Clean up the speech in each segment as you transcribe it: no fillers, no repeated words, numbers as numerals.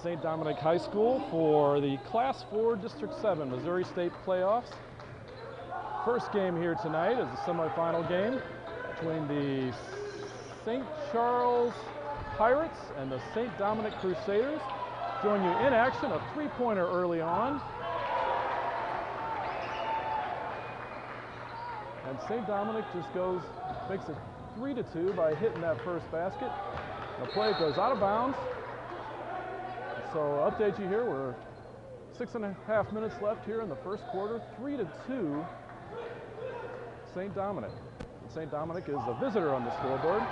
St. Dominic High School for the Class 4 District 7 Missouri State Playoffs. First game here tonight is the semifinal game between the St. Charles Pirates and the St. Dominic Crusaders. Showing you in action, a three-pointer early on. And St. Dominic just makes it 3-2 by hitting that first basket. The play goes out of bounds. So update you here, we're 6.5 minutes left here in the first quarter, 3-2 St. Dominic. St. Dominic is the visitor on the scoreboard.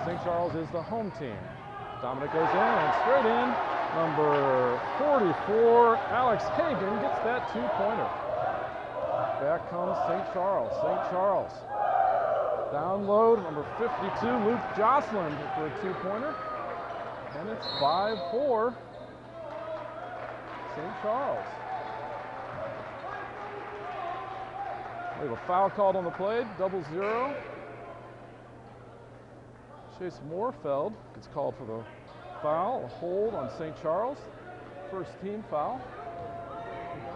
St. Charles is the home team. Dominic goes in and straight in. Number 44, Alex Hagan, gets that two-pointer. Back comes St. Charles. St. Charles. Down low, number 52, Luke Jocelyn for a two-pointer. And it's 5-4, St. Charles. We have a foul called on the play, 0-0. Chase Moorfeld gets called for the foul, a hold on St. Charles. First team foul.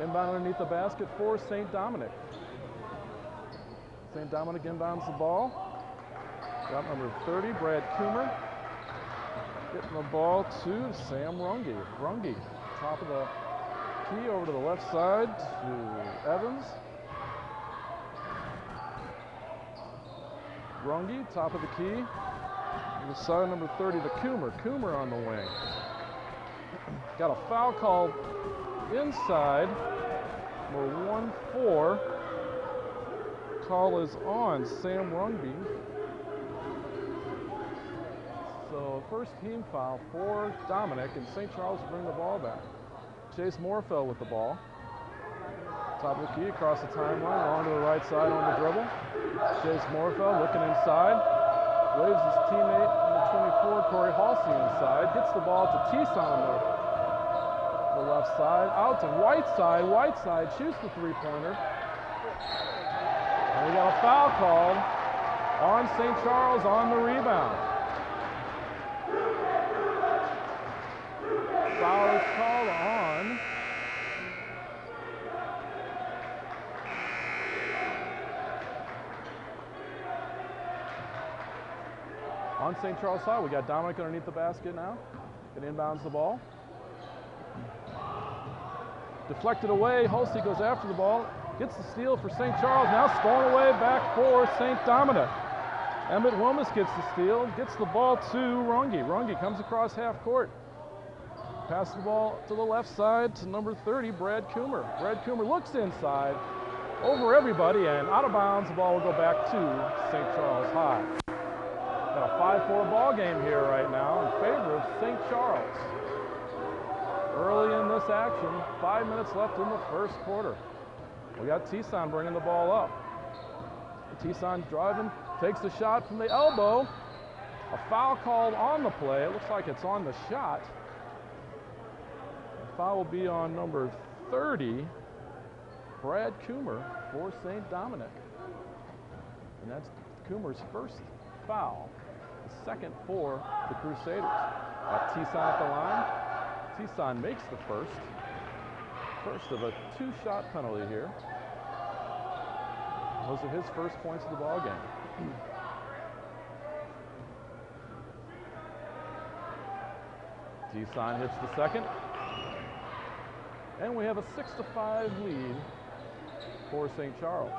Inbound underneath the basket for St. Dominic. St. Dominic inbounds the ball. Got number 30, Brad Coomer. Getting the ball to Sam Runge. Runge, top of the key over to the left side to Evans. Runge, top of the key. On the side, number 30 to Coomer. Coomer on the wing. Got a foul called inside. Number 1-4. Call is on Sam Runge. So first team foul for Dominic, and St. Charles bring the ball back. Chase Moorfeld with the ball. Top of the key across the timeline, along to the right side on the dribble. Chase Moorfeld looking inside. Waves his teammate, number 24, Corey Halsey inside. Gets the ball to Tison on the left side. Out to Whiteside. Whiteside shoots the three-pointer. And we got a foul called on St. Charles on the rebound. Foul is called on St. Charles side. We got Dominic underneath the basket now. It inbounds the ball. Deflected away. Halsey goes after the ball. Gets the steal for St. Charles. Now stolen away back for St. Dominic. Emmett Wilmus gets the steal. Gets the ball to Runge. Runge comes across half court. Pass the ball to the left side to number 30, Brad Coomer. Brad Coomer looks inside, over everybody, and out of bounds. The ball will go back to St. Charles High. Got a 5-4 ball game here right now in favor of St. Charles. Early in this action, 5 minutes left in the first quarter. We got Tison bringing the ball up. Tison's driving, takes the shot from the elbow. A foul called on the play. It looks like it's on the shot. Foul will be on number 30, Brad Coomer, for St. Dominic. And that's Coomer's first foul, the second for the Crusaders. Got Tison at the line. Tison makes the first of a two-shot penalty here. Those are his first points of the ball game. Tison hits the second. And we have a 6-5 lead for St. Charles.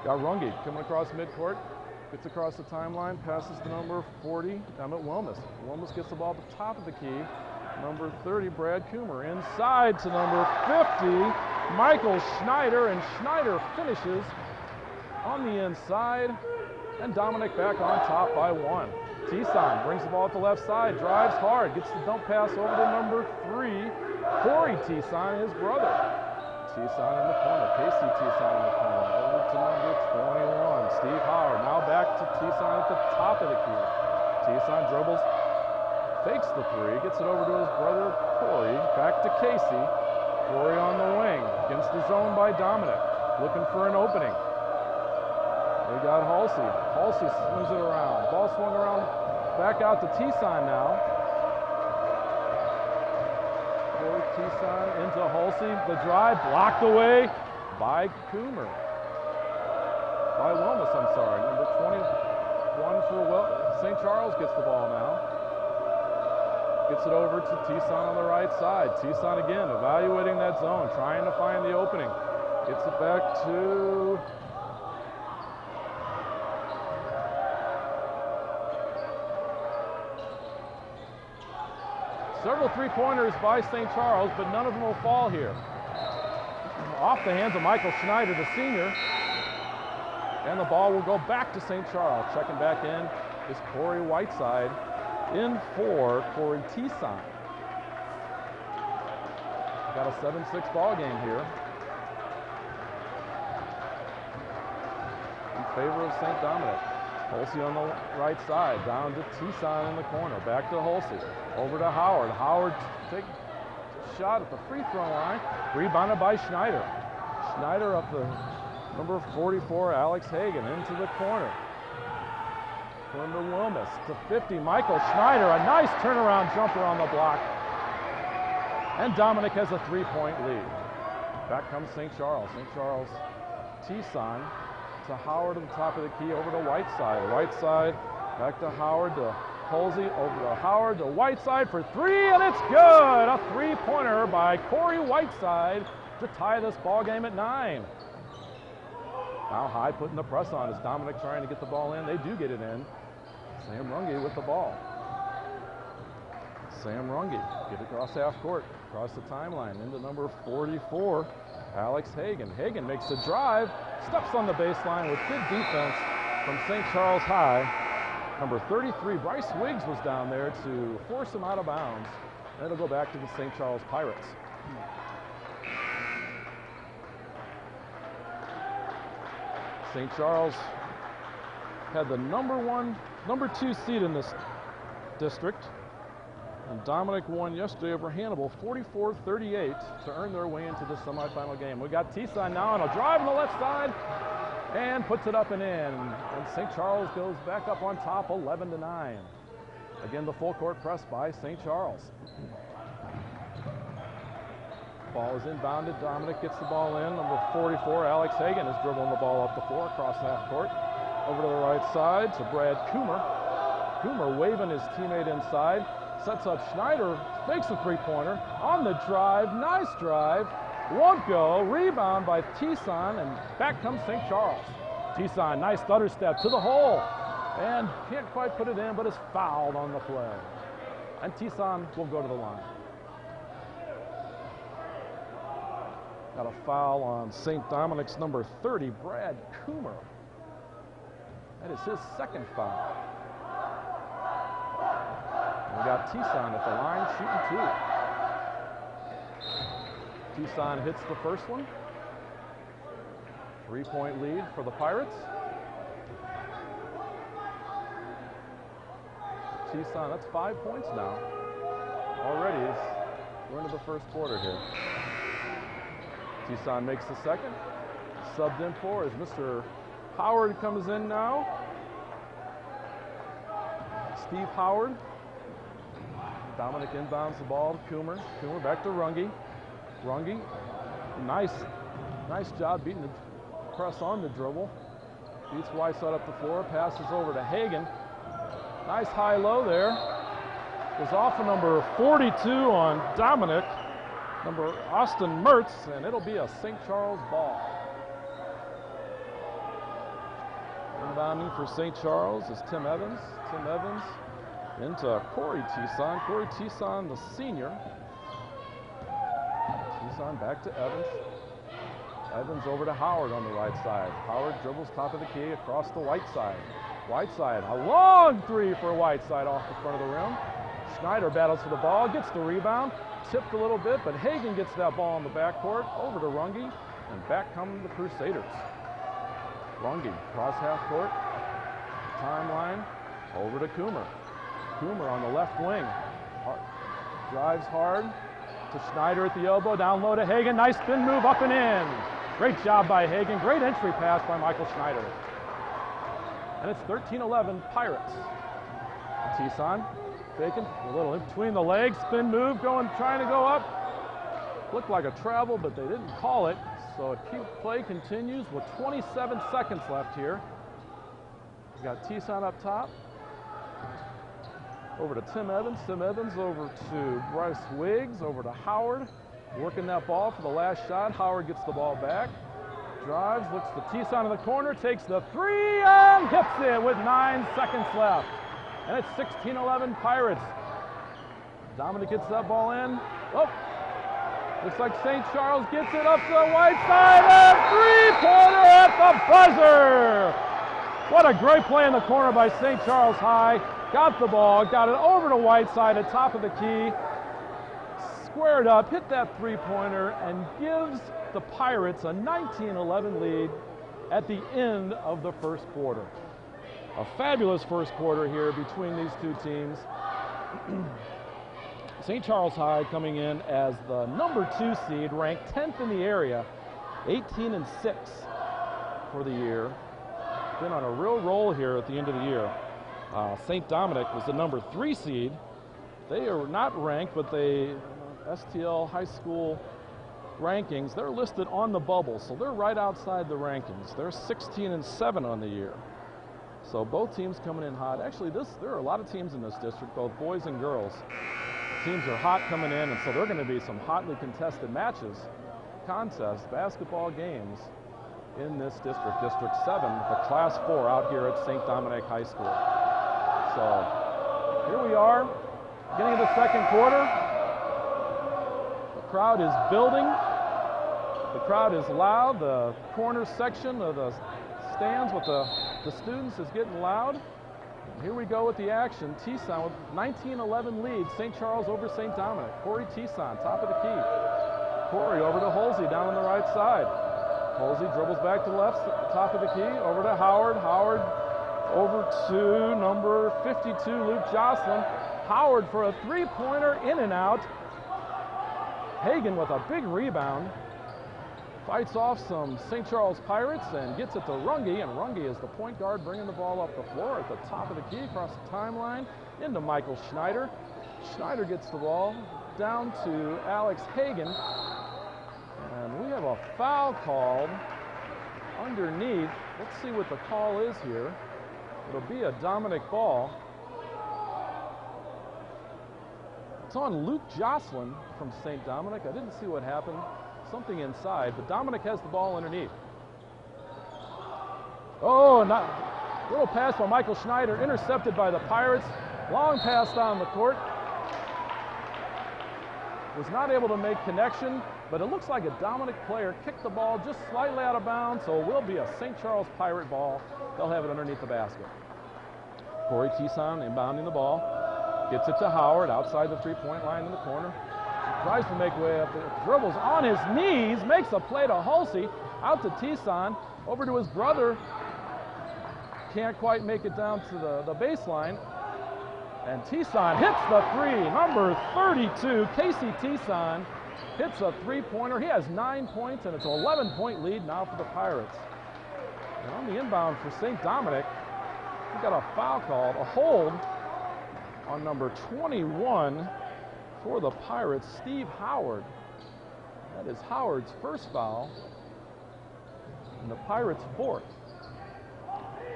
Got Runge coming across midcourt, gets across the timeline, passes to number 40, Emmett Wilmus. Wilmus gets the ball at the top of the key. Number 30, Brad Coomer. Inside to number 50, Michael Schneider, and Schneider finishes on the inside. And Dominic back on top by 1. Tison brings the ball at the left side, drives hard, gets the dump pass over to number 3, Corey Tison, his brother. Tison in the corner, Casey Tison in the corner, over to number 21, Steve Howard. Now back to Tison at the top of the key. Tison dribbles, fakes the three, gets it over to his brother Corey, back to Casey. Corey on the wing, against the zone by Dominic, looking for an opening. They got Halsey. Halsey swings it around. Ball swung around, back out to Tison now. Corey Tison into Halsey. The drive blocked away by Coomer. By Wilmus, I'm sorry. Number 21 for St. Charles gets the ball now. Gets it over to Tison on the right side. Tison again evaluating that zone, trying to find the opening. Gets it back to several three-pointers by St. Charles, but none of them will fall here. Off the hands of Michael Schneider, the senior. And the ball will go back to St. Charles. Checking back in is Corey Whiteside. In for Corey Tison. Got a 7-6 ball game here in favor of St. Dominic. Halsey on the right side, down to Tison in the corner. Back to Halsey, over to Howard. Howard take a shot at the free throw line. Rebounded by Schneider. Schneider up the number 44, Alex Hagan, into the corner. Into Wilmus to 50. Michael Schneider, a nice turnaround jumper on the block. And Dominic has a 3-point lead. Back comes St. Charles. St. Charles, Tison to Howard at the top of the key, over to Whiteside. Whiteside back to Howard, to Halsey, over to Howard, to Whiteside for three, and it's good! A three-pointer by Corey Whiteside to tie this ball game at 9. Now High putting the press on. Is Dominic trying to get the ball in? They do get it in. Sam Runge with the ball. Sam Runge, get it across half court, across the timeline, into number 44, Alex Hagan. Hagan makes the drive, steps on the baseline with good defense from St. Charles High. Number 33, Bryce Wiggs, was down there to force him out of bounds. And it'll go back to the St. Charles Pirates. St. Charles had the number 2 seed in this district. And Dominic won yesterday over Hannibal 44-38 to earn their way into the semifinal game. We got Tison now on a drive on the left side and puts it up and in. And St. Charles goes back up on top 11-9. Again, the full court press by St. Charles. Ball is inbounded. Dominic gets the ball in. Number 44, Alex Hagan, is dribbling the ball up the floor across half court. Over to the right side to Brad Coomer. Coomer waving his teammate inside. Sets up Schneider, makes a three-pointer. On the drive, nice drive. Won't go. Rebound by Tison, and back comes St. Charles. Tison, nice stutter step to the hole. And can't quite put it in, but is fouled on the play. And Tison will go to the line. Got a foul on St. Dominic's number 30, Brad Coomer. That is his second foul. We got Tison at the line shooting 2. Tison hits the first one. 3-point lead for the Pirates. Tison, that's 5 points now. Already, we're into the first quarter here. Tison makes the second. Subbed in for as Mr. Howard comes in now. Steve Howard. Dominic inbounds the ball to Coomer. Coomer back to Runge. Runge, nice job beating the press on the dribble. Beats Whiteside up the floor, passes over to Hagan. Nice high-low there. Goes off of number 42 on Dominic, number Austin Mertz, and it'll be a St. Charles ball. Inbounding for St. Charles is Tim Evans. Tim Evans into Corey Tison. Corey Tison, the senior. Tison back to Evans. Evans over to Howard on the right side. Howard dribbles top of the key across the Whiteside. Whiteside, a long three for Whiteside off the front of the rim. Schneider battles for the ball, gets the rebound, tipped a little bit, but Hagan gets that ball in the backcourt, over to Runge, and back come the Crusaders. Runge, cross half court, timeline, over to Coomer. Coomer on the left wing, drives hard to Schneider at the elbow, down low to Hagan, nice spin move up and in. Great job by Hagan, great entry pass by Michael Schneider. and it's 13-11 Pirates. Tison faking a little in between the legs, spin move, trying to go up. Looked like a travel, but they didn't call it. So play continues with 27 seconds left here. We got Tison up top. Over to Tim Evans. Tim Evans over to Bryce Wiggs. Over to Howard. Working that ball for the last shot. Howard gets the ball back. Drives, looks to Tison in the corner, takes the three and hits it with 9 seconds left. And it's 16-11 Pirates. Dominic gets that ball in. Oh, looks like St. Charles gets it up to the right side and three-pointer at the buzzer. What a great play in the corner by St. Charles High. Got the ball, got it over to Whiteside at top of the key. Squared up, hit that three-pointer, and gives the Pirates a 19-11 lead at the end of the first quarter. A fabulous first quarter here between these two teams. St. Charles High coming in as the number 2 seed, ranked 10th in the area, 18-6 for the year. Been on a real roll here at the end of the year. St. Dominic was the number 3 seed. They are not ranked, but they STL high school rankings, they're listed on the bubble, so they're right outside the rankings. They're 16-7 on the year. So both teams coming in hot. Actually, there are a lot of teams in this district, both boys and girls. Teams are hot coming in, and so there are going to be some hotly contested matches, contests, basketball games in this district, District 7, the Class 4 out here at St. Dominic High School. So here we are, beginning of the second quarter. The crowd is building. The crowd is loud. The corner section of the stands with the students is getting loud. Here we go with the action. Tison with 19-11 lead. St. Charles over St. Dominic. Corey Tison, top of the key. Corey over to Holsey down on the right side. Holsey dribbles back to the left, top of the key, over to Howard. Howard over to number 52, Luke Jocelyn. Howard for a three-pointer, in and out. Hagan with a big rebound. Fights off some St. Charles Pirates and gets it to Runge, and Runge is the point guard bringing the ball up the floor at the top of the key, across the timeline, into Michael Schneider. Schneider gets the ball down to Alex Hagan, and we have a foul called underneath. Let's see what the call is here. It'll be a Dominic ball. It's on Luke Jocelyn from St. Dominic. I didn't see what happened. Something inside, but Dominic has the ball underneath. Oh, little pass by Michael Schneider, intercepted by the Pirates. Long pass down the court. Was not able to make connection, but it looks like a Dominic player kicked the ball just slightly out of bounds, so it will be a St. Charles Pirate ball. They'll have it underneath the basket. Corey Tison inbounding the ball. Gets it to Howard outside the three-point line in the corner. Tries to make way up there, dribbles on his knees, makes a play to Holsey, out to Tison, over to his brother. Can't quite make it down to the baseline. And Tison hits the three. Number 32, Casey Tison, hits a three-pointer. He has 9 points, and it's an 11-point lead now for the Pirates. And on the inbound for St. Dominic, we got a foul called, a hold on number 21 for the Pirates, Steve Howard. That is Howard's first foul, and the Pirates' fourth.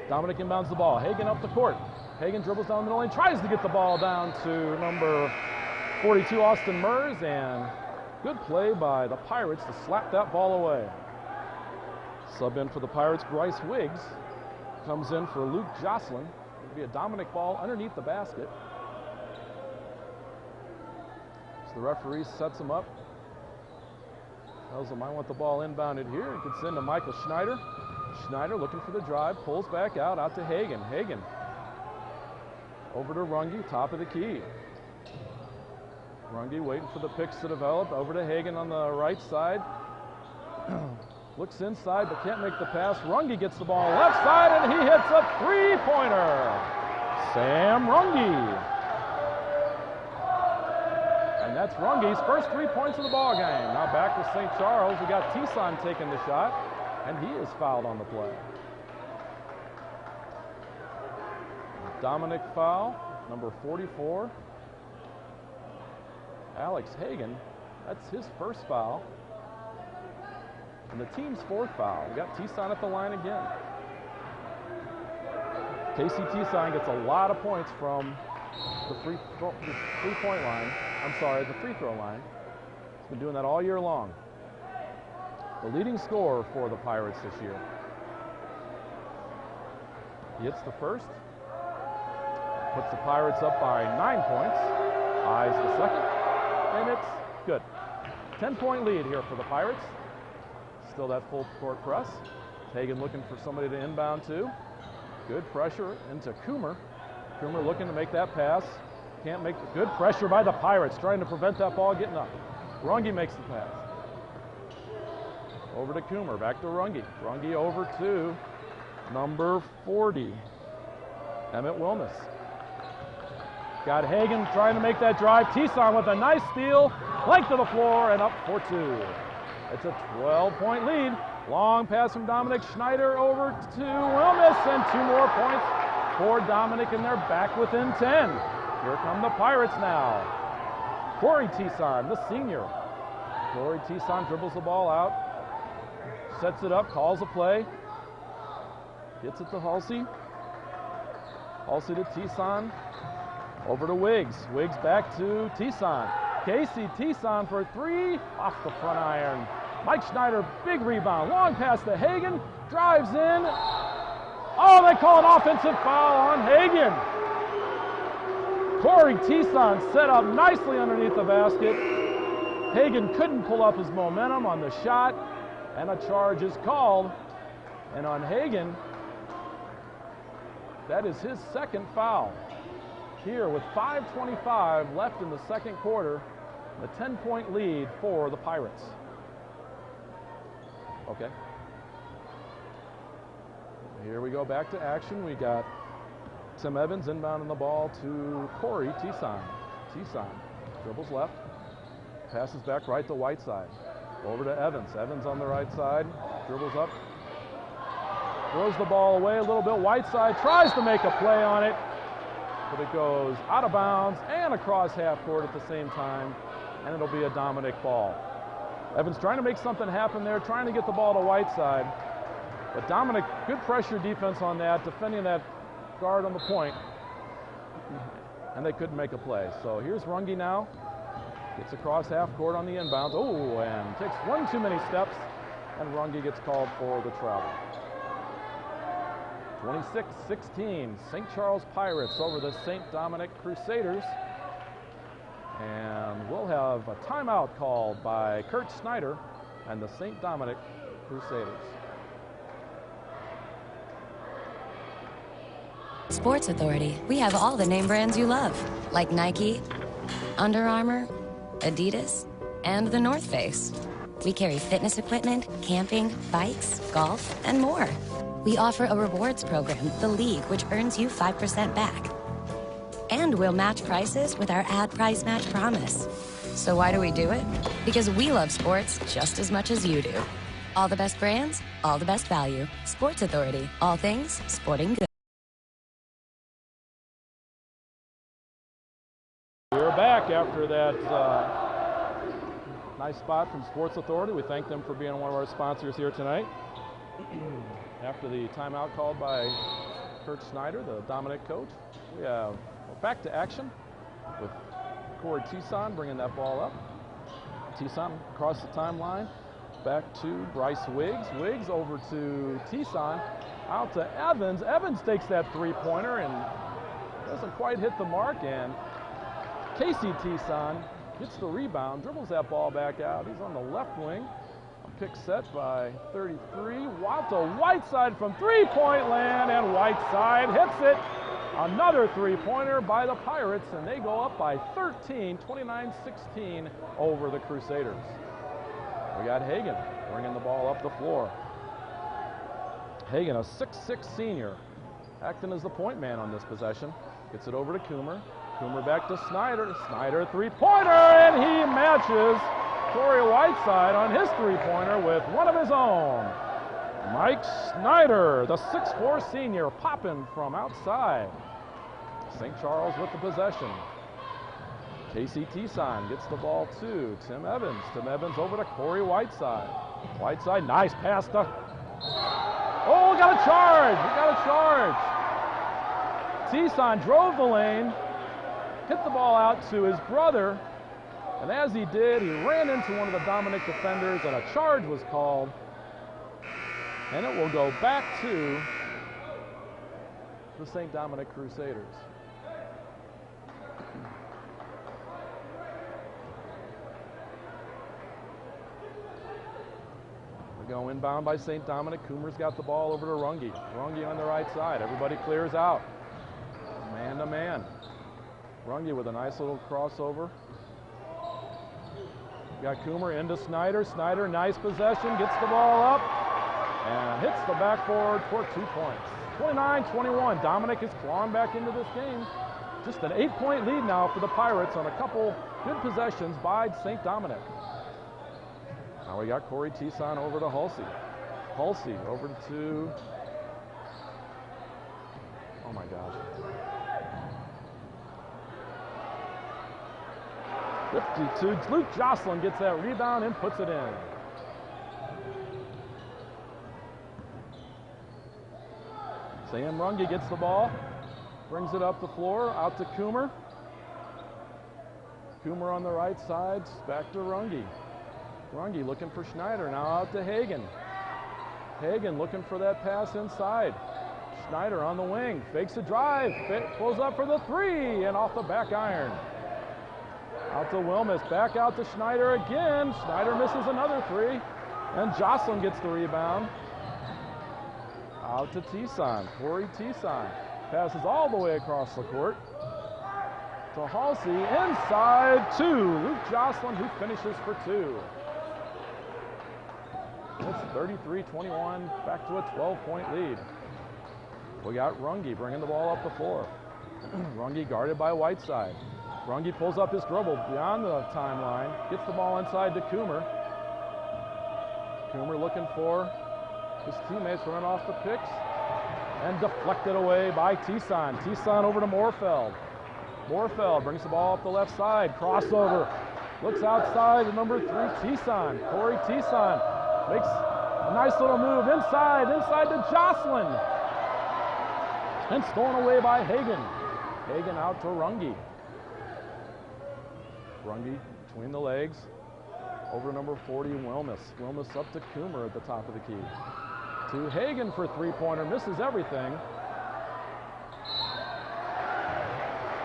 Dominic inbounds the ball. Hagan up the court. Hagan dribbles down the lane, tries to get the ball down to number 42, Austin Mers, and good play by the Pirates to slap that ball away. Sub in for the Pirates, Bryce Wiggs comes in for Luke Jocelyn. It'll be a Dominic ball underneath the basket. So the referee sets him up. Tells him, I want the ball inbounded here. It gets into Michael Schneider. Schneider looking for the drive, pulls back out to Hagan. Hagan over to Runge, top of the key. Runge waiting for the picks to develop. Over to Hagan on the right side. Looks inside but can't make the pass. Runge gets the ball left side and he hits a three-pointer. Sam Runge. And that's Runge's first 3 points of the ball game. Now back to St. Charles. We got Tison taking the shot, and he is fouled on the play. Dominic foul, number 44. Alex Hagan, that's his first foul. And the team's fourth foul. We got Tison at the line again. Casey Tison gets a lot of points from the free throw line. He's been doing that all year long. The leading scorer for the Pirates this year. He hits the first, puts the Pirates up by 9 points, eyes the second, and it's good. 10-point lead here for the Pirates. Still that full court press. Hagan looking for somebody to inbound to. Good pressure into Coomer. Coomer looking to make that pass. Can't make the good pressure by the Pirates, trying to prevent that ball getting up. Runge makes the pass. Over to Coomer, back to Runge. Runge over to number 40, Emmett Wilmus. Got Hagan trying to make that drive. Tison with a nice steal, length of the floor, and up for two. It's a 12-point lead. Long pass from Dominic Schneider over to Wilmus, and 2 more points for Dominic, and they're back within 10. Here come the Pirates now. Corey Tison, the senior. Corey Tison dribbles the ball out, sets it up, calls a play, gets it to Halsey. Halsey to Tison, over to Wiggs. Wiggs back to Tison. Casey Tison for 3, off the front iron. Mike Schneider, big rebound, long pass to Hagan, drives in. Oh, they call an offensive foul on Hagan. Corey Tison set up nicely underneath the basket. Hagan couldn't pull up his momentum on the shot, and a charge is called. And on Hagan, that is his second foul. Here with 5:25 left in the second quarter, a 10-point lead for the Pirates. Okay. Here we go back to action. We got Tim Evans inbounding the ball to Corey Tison. Tison dribbles left, passes back right to Whiteside. Over to Evans. Evans on the right side, dribbles up, throws the ball away a little bit. Whiteside tries to make a play on it, but it goes out of bounds and across half court at the same time, and it'll be a Dominic ball. Evans trying to make something happen there, trying to get the ball to Whiteside, but Dominic, good pressure defense on that, defending that guard on the point, and they couldn't make a play. So here's Runge now, gets across half court on the inbounds, oh, and takes one too many steps, and Runge gets called for the travel. 26-16, St. Charles Pirates over the St. Dominic Crusaders. And we'll have a timeout called by Kurt Snyder and the St. Dominic Crusaders. Sports Authority. We have all the name brands you love, like Nike, Under Armour, Adidas, and the North Face. We carry fitness equipment, camping, bikes, golf, and more. We offer a rewards program, The League, which earns you 5% back. And we'll match prices with our ad price match promise. So why do we do it? Because we love sports just as much as you do. All the best brands, all the best value. Sports Authority, all things sporting good. We're back after that nice spot from Sports Authority. We thank them for being one of our sponsors here tonight. After the timeout called by Kurt Snyder, the Dominic coach, we're back to action with Corey Tison bringing that ball up. Tison across the timeline, back to Bryce Wiggs. Wiggs over to Tison, out to Evans. Evans takes that three-pointer and doesn't quite hit the mark, and Casey Tison gets the rebound, dribbles that ball back out. He's on the left wing. A pick set by 33. Walter Whiteside from three-point land, and Whiteside hits it. Another three-pointer by the Pirates, and they go up by 13, 29-16 over the Crusaders. We got Hagan bringing the ball up the floor. Hagan, a 6'6" senior, acting as the point man on this possession. Gets it over to Coomer. Coomer back to Snyder. Snyder three-pointer, and he matches Corey Whiteside on his three-pointer with one of his own. Mike Snyder, the 6'4" senior, popping from outside. St. Charles with the possession. Casey Tison gets the ball to Tim Evans. Tim Evans over to Corey Whiteside. Whiteside, nice pass to... Oh, got a charge! He got a charge! Tison drove the lane, hit the ball out to his brother, and as he did, he ran into one of the Dominic defenders, and a charge was called. And it will go back to the St. Dominic Crusaders. We go inbound by St. Dominic. Coomer's got the ball over to Runge. Runge on the right side. Everybody clears out. Man to man. Runge with a nice little crossover. Got Coomer into Snyder. Snyder, nice possession, gets the ball up and hits the backboard for 2 points. 29-21. Dominic is clawing back into this game. Just an 8-point lead now for the Pirates on a couple good possessions by St. Dominic. Now we got Corey Tison over to Halsey. Halsey over to, oh my gosh. 52, Luke Jocelyn gets that rebound and puts it in. Sam Runge gets the ball, brings it up the floor, out to Coomer. Coomer on the right side, back to Runge. Runge looking for Schneider, now out to Hagen. Hagen looking for that pass inside. Schneider on the wing, fakes a drive, pulls up for the three, and off the back iron. Out to Wilmus, back out to Schneider again. Schneider misses another three, and Jocelyn gets the rebound. Out to Tison, Corey Tison. Passes all the way across the court to Halsey, inside two. Luke Jocelyn, who finishes for two. It's 33-21, back to a 12-point lead. We got Runge bringing the ball up the floor. Runge guarded by Whiteside. Runge pulls up his dribble beyond the timeline, gets the ball inside to Coomer. Coomer looking for his teammates, running off the picks, and deflected away by Tison. Tison over to Moorfeld. Moorfeld brings the ball up the left side, crossover, looks outside to number 3, Tison. Corey Tison makes a nice little move inside to Jocelyn. And stolen away by Hagen. Hagen out to Runge. Runge between the legs, over number 40, Wilmus. Wilmus up to Coomer at the top of the key. To Hagen for three-pointer, misses everything.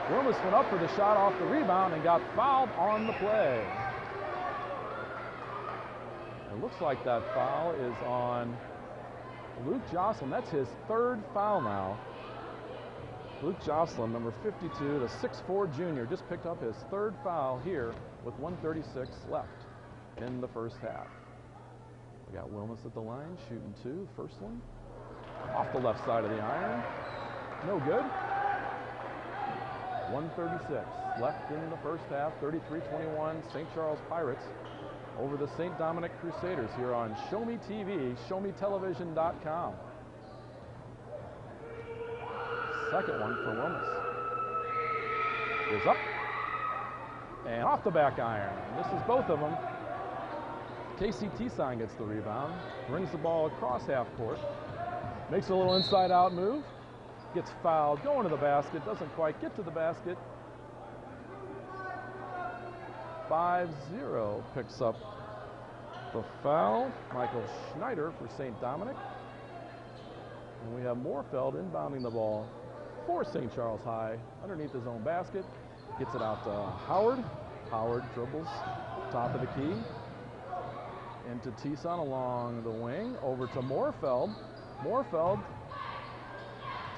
Wilmus went up for the shot off the rebound and got fouled on the play. It looks like that foul is on Luke Jocelyn. That's his third foul now. Luke Jocelyn, number 52, the 6'4" junior, just picked up his third foul here with 1:36 left in the first half. We got Wilmus at the line, shooting two, first one. Off the left side of the iron. No good. 1:36 left in the first half, 33-21, St. Charles Pirates over the St. Dominic Crusaders here on Show Me TV, showmetelevision.com. Second one for Wilmus. Is up and off the back iron. This is both of them. Casey Tison gets the rebound, brings the ball across half court, makes a little inside out move, gets fouled, going to the basket, doesn't quite get to the basket. 5-0 picks up the foul. Michael Schneider for St. Dominic. And we have Moorfeld inbounding the ball for St. Charles High underneath his own basket. Gets it out to Howard. Howard dribbles top of the key. Into Tison along the wing. Over to Moorfeld. Moorfeld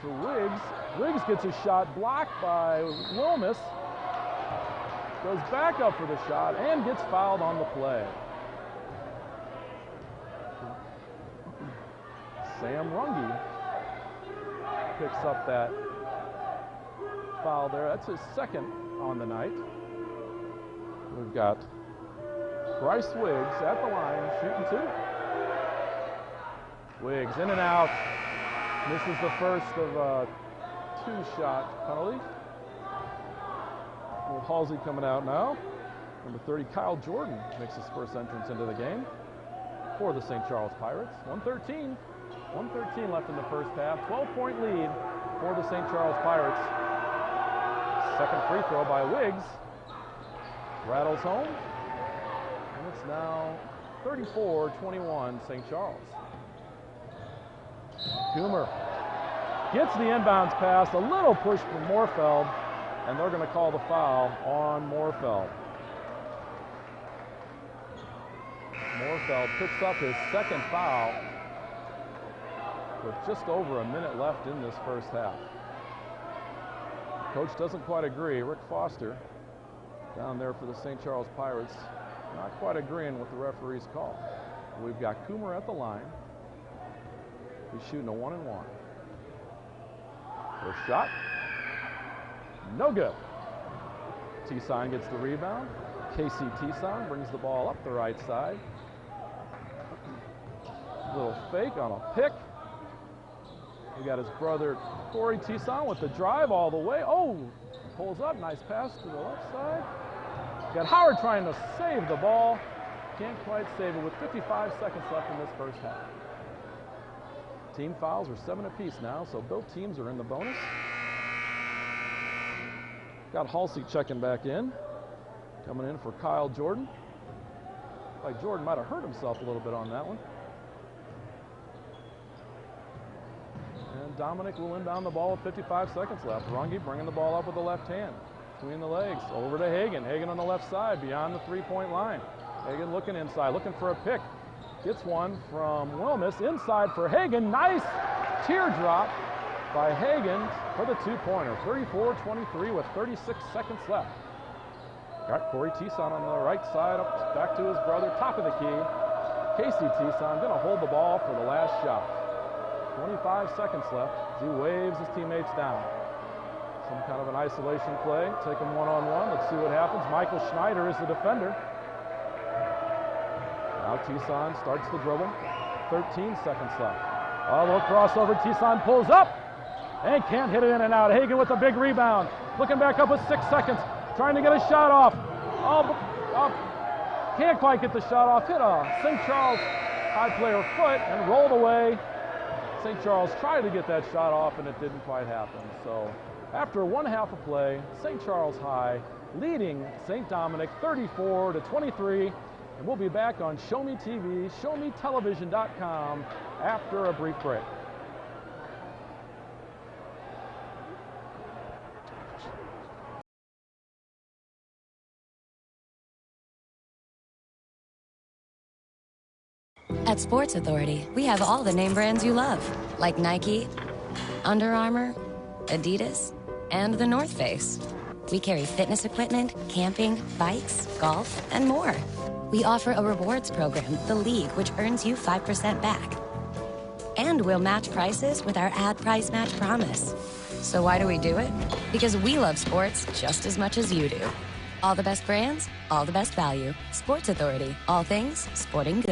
to Riggs. Riggs gets his shot blocked by Wilmus. Goes back up for the shot and gets fouled on the play. Sam Runge picks up that foul there. That's his second on the night. We've got Bryce Wiggs at the line, shooting two. Wiggs in and out. Misses the first of two-shot penalty. Well, Halsey coming out now. Number 30, Kyle Jordan, makes his first entrance into the game for the St. Charles Pirates. 1:13 left in the first half. 12-point lead for the St. Charles Pirates. Second free throw by Wiggs. Rattles home. And it's now 34-21 St. Charles. Coomer gets the inbounds pass. A little push from Morfeld. And they're going to call the foul on Morfeld. Morfeld picks up his second foul with just over a minute left in this first half. Coach doesn't quite agree. Rick Foster down there for the St. Charles Pirates not quite agreeing with the referee's call. We've got Coomer at the line. He's shooting a 1-and-1. First shot. No good. T-Sign gets the rebound. Casey T-Sign brings the ball up the right side. Little fake on a pick. We got his brother Corey T-Sign with the drive all the way. Oh, pulls up. Nice pass to the left side. Got Howard trying to save the ball. Can't quite save it with 55 seconds left in this first half. Team fouls are 7 apiece now, so both teams are in the bonus. Got Halsey checking back in. Coming in for Kyle Jordan. Like Jordan might have hurt himself a little bit on that one. And Dominic will inbound the ball with 55 seconds left. Runge bringing the ball up with the left hand. Between the legs, over to Hagan. Hagan on the left side, beyond the three-point line. Hagan looking inside, looking for a pick. Gets one from Wilmus, inside for Hagan. Nice teardrop by Hagan for the two-pointer. 34-23 with 36 seconds left. Got Corey T-Sign on the right side, up back to his brother, top of the key. Casey T-Sign gonna hold the ball for the last shot. 25 seconds left as he waves his teammates down. Some kind of an isolation play, take him one-on-one. Let's see what happens. Michael Schneider is the defender. Now T-Sign starts the dribble. 13 seconds left. Oh, little crossover. T-Sign pulls up and can't hit it in and out. Hagan with a big rebound. Looking back up with 6 seconds. Trying to get a shot off. Can't quite get the shot off. Hit a St. Charles high player foot and rolled away. St. Charles tried to get that shot off and it didn't quite happen. So after one half of play, St. Charles High leading St. Dominic 34-23. And we'll be back on Show Me TV, showmetelevision.com after a brief break. At Sports Authority, we have all the name brands you love, like Nike, Under Armour, Adidas, and the North Face. We carry fitness equipment, camping, bikes, golf, and more. We offer a rewards program, The League, which earns you 5% back. And we'll match prices with our ad price match promise. So why do we do it? Because we love sports just as much as you do. All the best brands, all the best value. Sports Authority, all things sporting goods.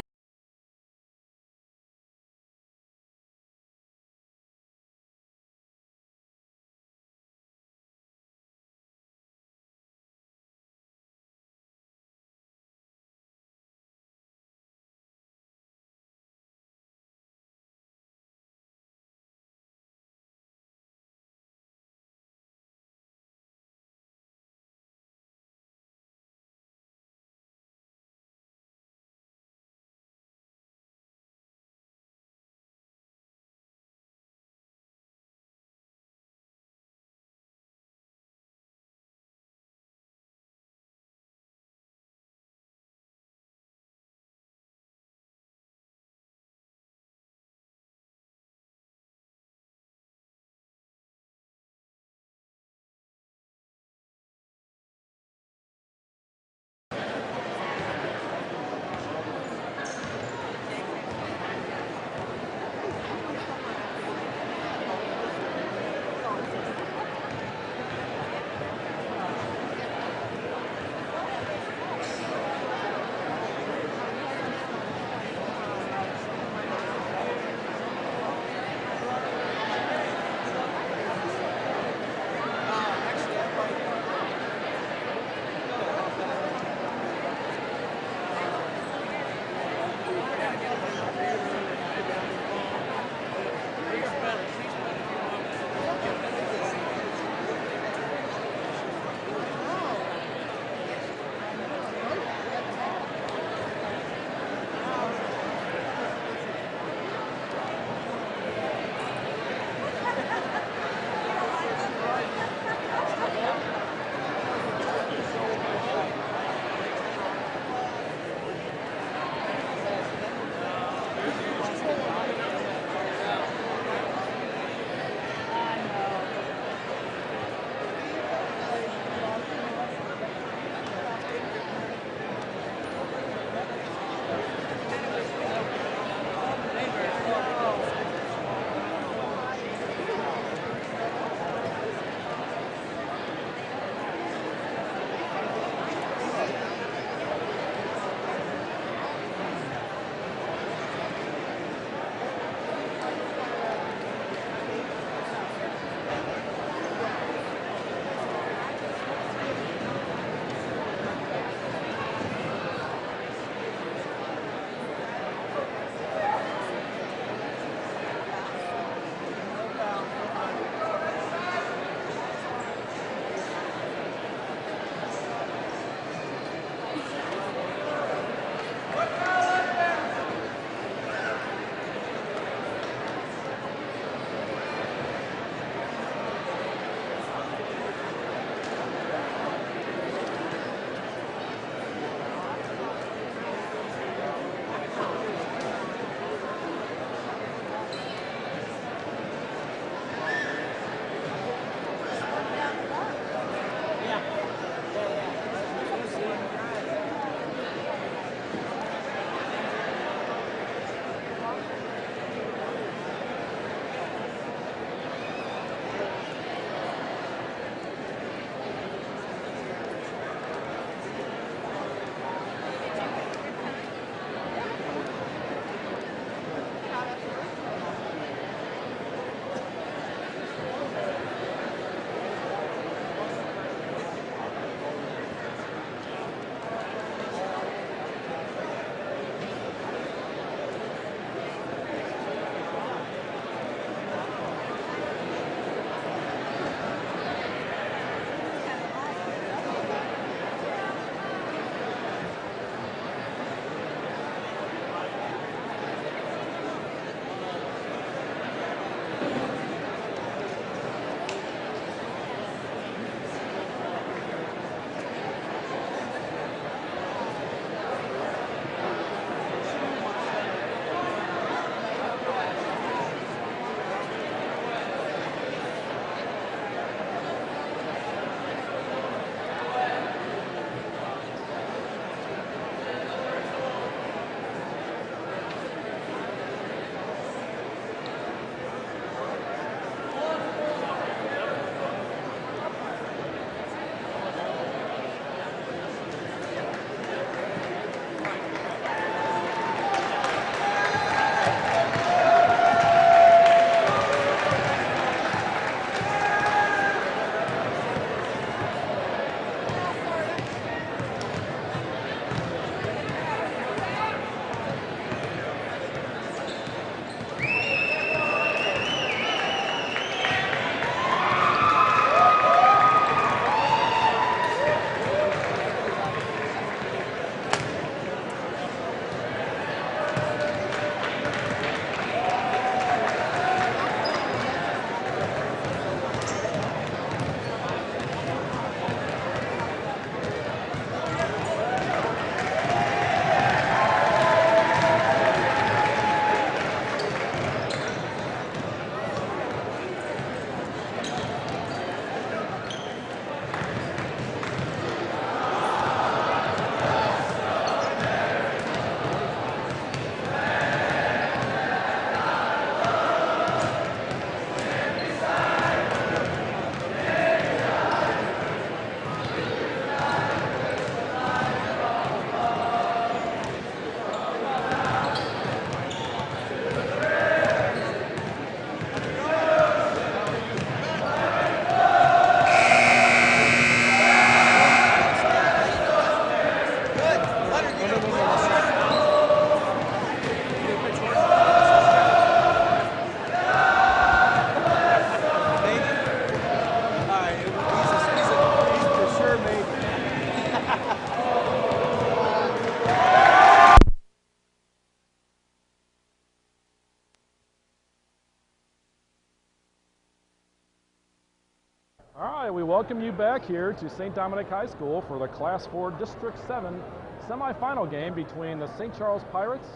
All right, we welcome you back here to St. Dominic High School for the Class 4 District 7 semifinal game between the St. Charles Pirates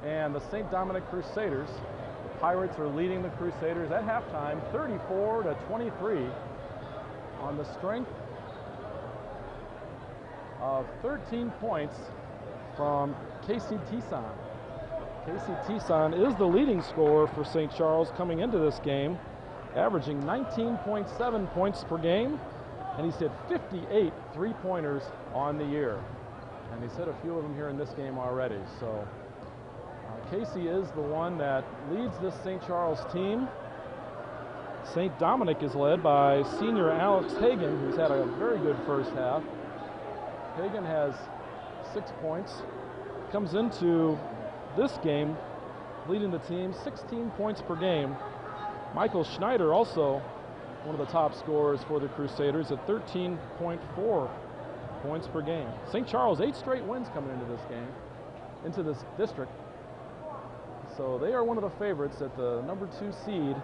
and the St. Dominic Crusaders. The Pirates are leading the Crusaders at halftime 34-23 on the strength of 13 points from Casey Tison. Casey Tison is the leading scorer for St. Charles coming into this game, averaging 19.7 points per game, and he's hit 58 three-pointers on the year. And he's hit a few of them here in this game already. So Casey is the one that leads this St. Charles team. St. Dominic is led by senior Alex Hagan, who's had a very good first half. Hagan has 6 points, comes into this game leading the team 16 points per game. Michael Schneider, also one of the top scorers for the Crusaders, at 13.4 points per game. St. Charles, 8 straight wins coming into this game, into this district. So they are one of the favorites at the number 2 seed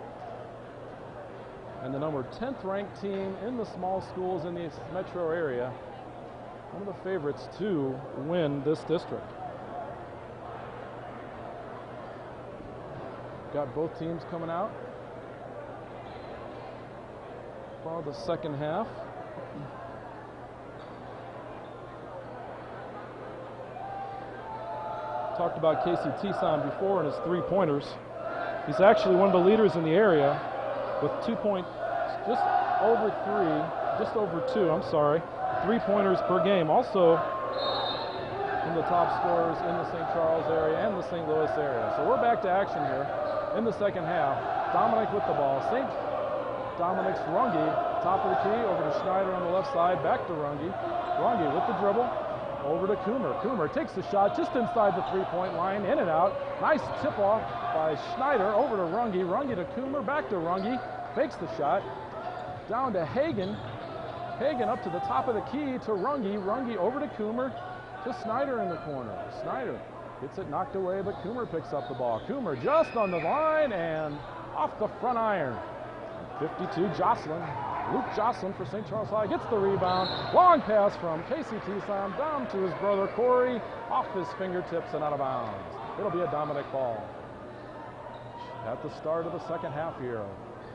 and the number 10th ranked team in the small schools in the metro area. One of the favorites to win this district. Got both teams coming out for the second half. Talked about Casey Tison before and his three-pointers. He's actually one of the leaders in the area with 2 points, just over 2, three-pointers per game. Also one of the top scorers in the St. Charles area and the St. Louis area. So we're back to action here in the second half. Dominic with the ball. St. Dominic's Runge, top of the key, over to Schneider on the left side, back to Runge. Runge with the dribble, over to Coomer. Coomer takes the shot just inside the three-point line, in and out. Nice tip-off by Schneider, over to Runge. Runge to Coomer, back to Runge, fakes the shot, down to Hagan. Hagan up to the top of the key to Runge. Runge over to Coomer, to Snyder in the corner. Snyder gets it knocked away, but Coomer picks up the ball. Coomer just on the line and off the front iron. 52, Jocelyn. Luke Jocelyn for St. Charles High gets the rebound. Long pass from Casey Tison down to his brother Corey, off his fingertips and out of bounds. It'll be a Dominic ball. At the start of the second half here,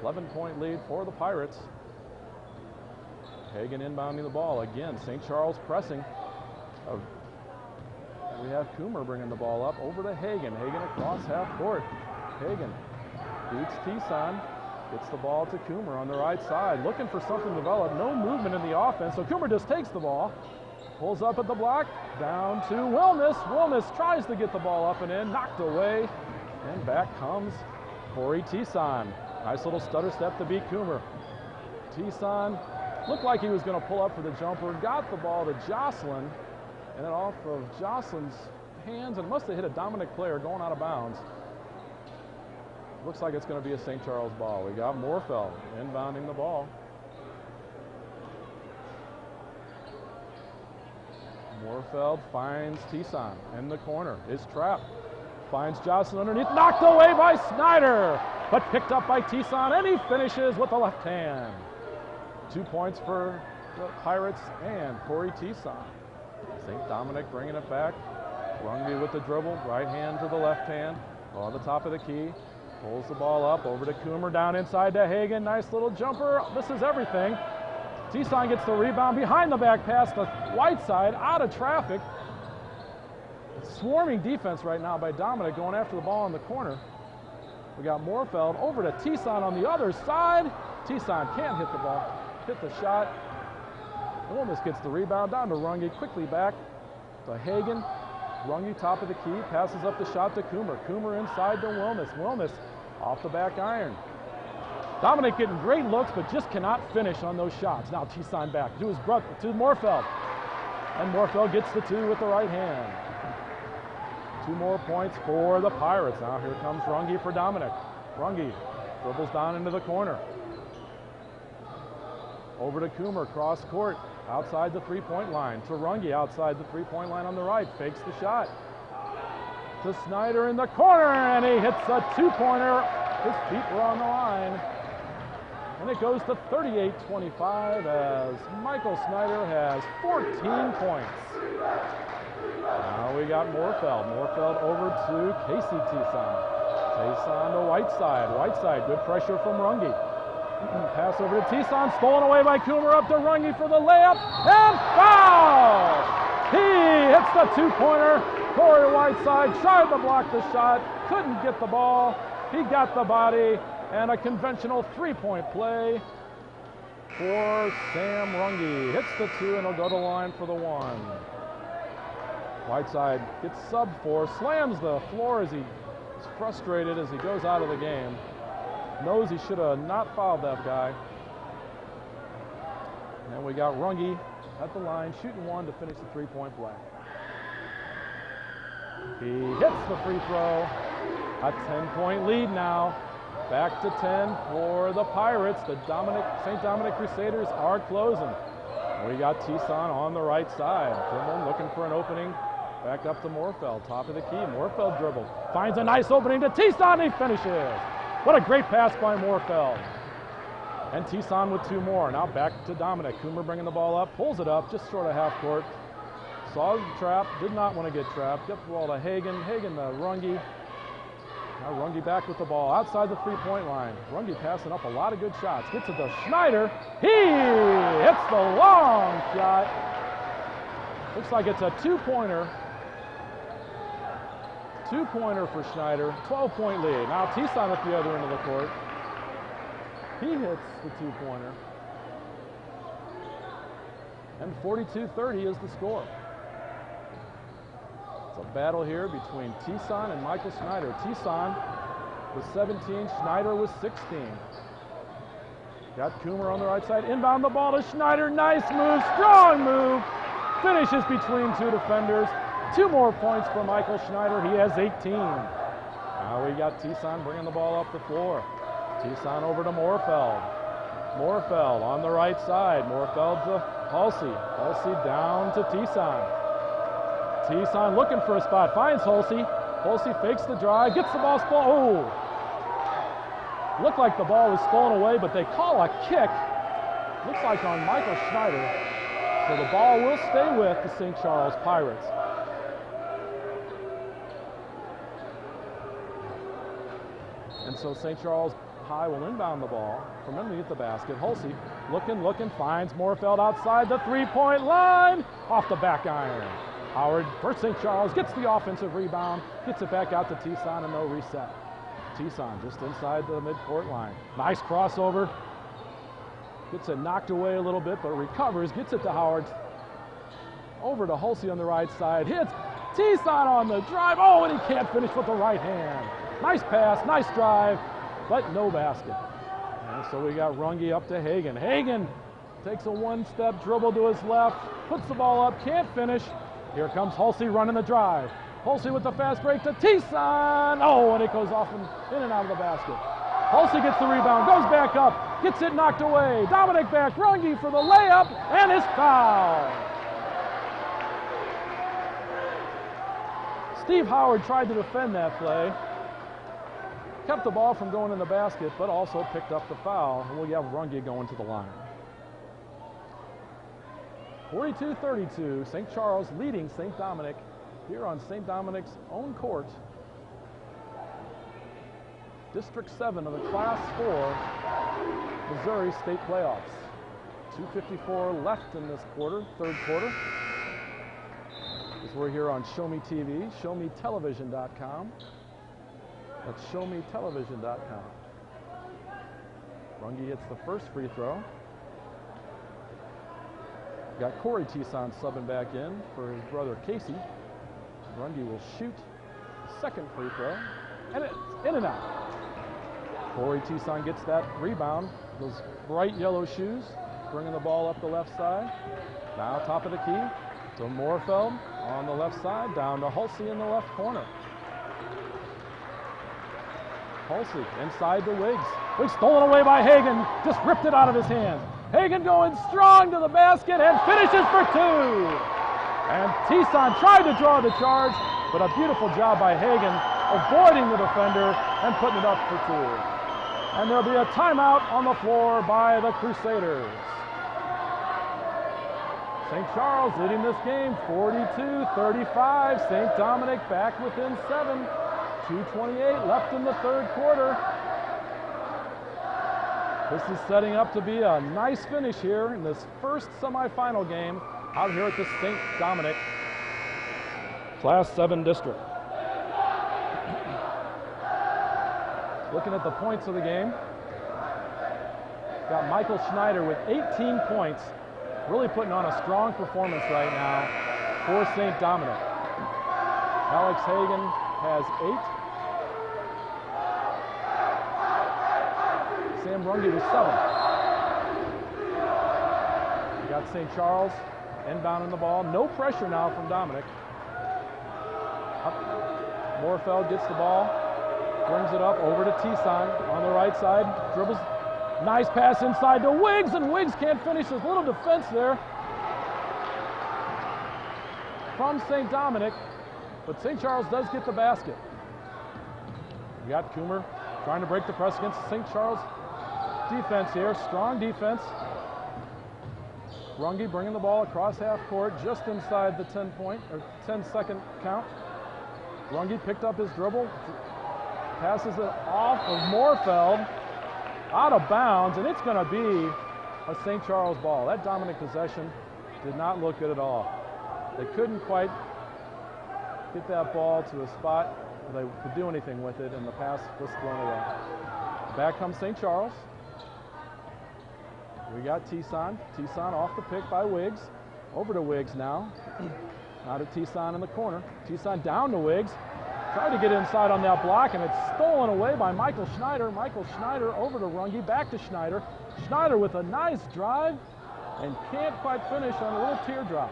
11-point lead for the Pirates. Hagan inbounding the ball. Again, St. Charles pressing. We have Coomer bringing the ball up over to Hagan. Hagan across half court. Hagan beats Tison. Gets the ball to Coomer on the right side. Looking for something to develop. No movement in the offense. So Coomer just takes the ball. Pulls up at the block. Down to Wilness. Wilness tries to get the ball up and in. Knocked away. And back comes Corey Tison. Nice little stutter step to beat Coomer. Tison looked like he was going to pull up for the jumper. Got the ball to Jocelyn. And then off of Jocelyn's hands, and must have hit a Dominic player going out of bounds. Looks like it's going to be a St. Charles ball. We got Moorfeld inbounding the ball. Moorfeld finds Tison in the corner. Is trapped. Finds Jocelyn underneath. Knocked away by Snyder, but picked up by Tison, and he finishes with the left hand. 2 points for the Pirates and Corey Tison. St. Dominic bringing it back. Runge with the dribble, right hand to the left hand, on the top of the key. Pulls the ball up, over to Coomer, down inside to Hagan. Nice little jumper. This is everything. Tison gets the rebound behind the back pass to Whiteside, out of traffic. Swarming defense right now by Dominic, going after the ball in the corner. We got Moorfeld over to Tison on the other side. Tison can't hit the ball, hit the shot. Wilness gets the rebound, down to Runge, quickly back to Hagan. Runge top of the key, passes up the shot to Coomer. Coomer inside to Wilness. Wilness off the back iron. Dominic getting great looks, but just cannot finish on those shots. Now Tison back to his brother, to Moorfeld. And Moorfeld gets the 2 with the right hand. 2 more points for the Pirates. Now here comes Runge for Dominic. Runge dribbles down into the corner. Over to Coomer, cross court, outside the three-point line. To Runge, outside the three-point line on the right. Fakes the shot. To Snyder in the corner, and he hits a 2-pointer. His feet were on the line. And it goes to 38-25 as Michael Snyder has 14 points. Now we got Moorfeld. Moorfeld over to Casey Tison. Tison to Whiteside. Whiteside, good pressure from Runge. Pass over to Tison, stolen away by Coomer, up to Runge for the layup, and foul! He hits the two-pointer. Corey Whiteside tried to block the shot, couldn't get the ball. He got the body, and a conventional three-point play for Sam Runge. Hits the two, and he'll go to the line for the one. Whiteside gets subbed for, slams the floor as he is frustrated as he goes out of the game. Knows he should have not fouled that guy. And we got Runge at the line, shooting one to finish the three-point play. He hits the free throw. A 10-point lead now. Back to 10 for the Pirates. The St. Dominic Crusaders are closing. We got Tison on the right side. Trimble looking for an opening. Back up to Moorfeld, top of the key. Moorfeld dribbles. Finds a nice opening to Tison. He finishes. What a great pass by Moorfeld. And Tison with two more. Now back to Dominic. Coomer bringing the ball up. Pulls it up just short of half court. Saw the trap. Did not want to get trapped. Gets the ball to Hagan. Hagan to Runge. Now Runge back with the ball outside the three-point line. Runge passing up a lot of good shots. Gets it to Schneider. He hits the long shot. Looks like it's a two-pointer. Two-pointer for Schneider. 12-point lead. Now Tison at the other end of the court. He hits the two-pointer. And 42-30 is the score. It's a battle here between Tison and Michael Schneider. Tison was 17, Schneider was 16. Got Coomer on the right side. Inbound the ball to Schneider. Nice move, strong move. Finishes between two defenders. 2 more points for Michael Schneider. He has 18. Now we got Tison bringing the ball up the floor. Tison over to Moorfeld. Moorfeld on the right side. Moorfeld to Halsey. Halsey down to Tison. Tison looking for a spot. Finds Halsey. Halsey fakes the drive. Gets the ball stolen. Oh! Looked like the ball was stolen away, but they call a kick. Looks like on Michael Schneider. So the ball will stay with the St. Charles Pirates. And so St. Charles High will inbound the ball from underneath the basket. Halsey looking, finds Moorfeld outside the three-point line. Off the back iron. Howard for St. Charles gets the offensive rebound, gets it back out to Tison, and no reset. Tison just inside the midcourt line. Nice crossover. Gets it knocked away a little bit, but recovers, gets it to Howard. Over to Halsey on the right side. Hits Tison on the drive. Oh, and he can't finish with the right hand. Nice pass, nice drive, but no basket. And so we got Runge up to Hagan. Hagan takes a one-step dribble to his left, puts the ball up, can't finish. Here comes Halsey running the drive. Halsey with the fast break to Tison. Oh, and it goes off in and out of the basket. Halsey gets the rebound, goes back up, gets it knocked away. Dominic back, Runge for the layup, and his foul. Steve Howard tried to defend that play. Kept the ball from going in the basket, but also picked up the foul. And we have Runge going to the line. 42-32, St. Charles leading St. Dominic here on St. Dominic's own court. District 7 of the Class 4 Missouri State Playoffs. 2:54 left in this quarter, third quarter. As we're here on Show Me TV, showmetelevision.com. That's showmetelevision.com. Runge hits the first free throw. Got Corey Tison subbing back in for his brother Casey. Runge will shoot the second free throw, and it's in and out. Corey Tison gets that rebound. Those bright yellow shoes, bringing the ball up the left side. Now top of the key to Moorfeld on the left side, down to Halsey in the left corner. Halsey inside to Wiggs. Wiggs stolen away by Hagan, just ripped it out of his hands. Hagan going strong to the basket and finishes for 2. And Tison tried to draw the charge, but a beautiful job by Hagan avoiding the defender and putting it up for 2. And there'll be a timeout on the floor by the Crusaders. St. Charles leading this game 42-35. St. Dominic back within 7. 2:28 left in the third quarter. This is setting up to be a nice finish here in this first semifinal game out here at the St. Dominic Class 7 district. Looking at the points of the game, got Michael Schneider with 18 points, really putting on a strong performance right now for St. Dominic. Alex Hagan has 8. Sam Runge with 7. We got St. Charles inbounding the ball. No pressure now from Dominic. Morfeld gets the ball, brings it up over to Tison on the right side, dribbles. Nice pass inside to Wiggs, and Wiggs can't finish. His little defense there from St. Dominic, but St. Charles does get the basket. We got Coomer trying to break the press against St. Charles defense here. Strong defense. Runge bringing the ball across half court, just inside the 10-second count. Runge picked up his dribble, passes it off of Morfeld, out of bounds, and it's going to be a St. Charles ball. That Dominic possession did not look good at all. They couldn't quite get that ball to a spot where they could do anything with it, and the pass was thrown away. Back comes St. Charles. We got Tison. Tison off the pick by Wiggs. Over to Wiggs now. Now to Tison in the corner. Tison down to Wiggs. Tried to get inside on that block, and it's stolen away by Michael Schneider. Michael Schneider over to Runge, back to Schneider. Schneider with a nice drive and can't quite finish on a little teardrop.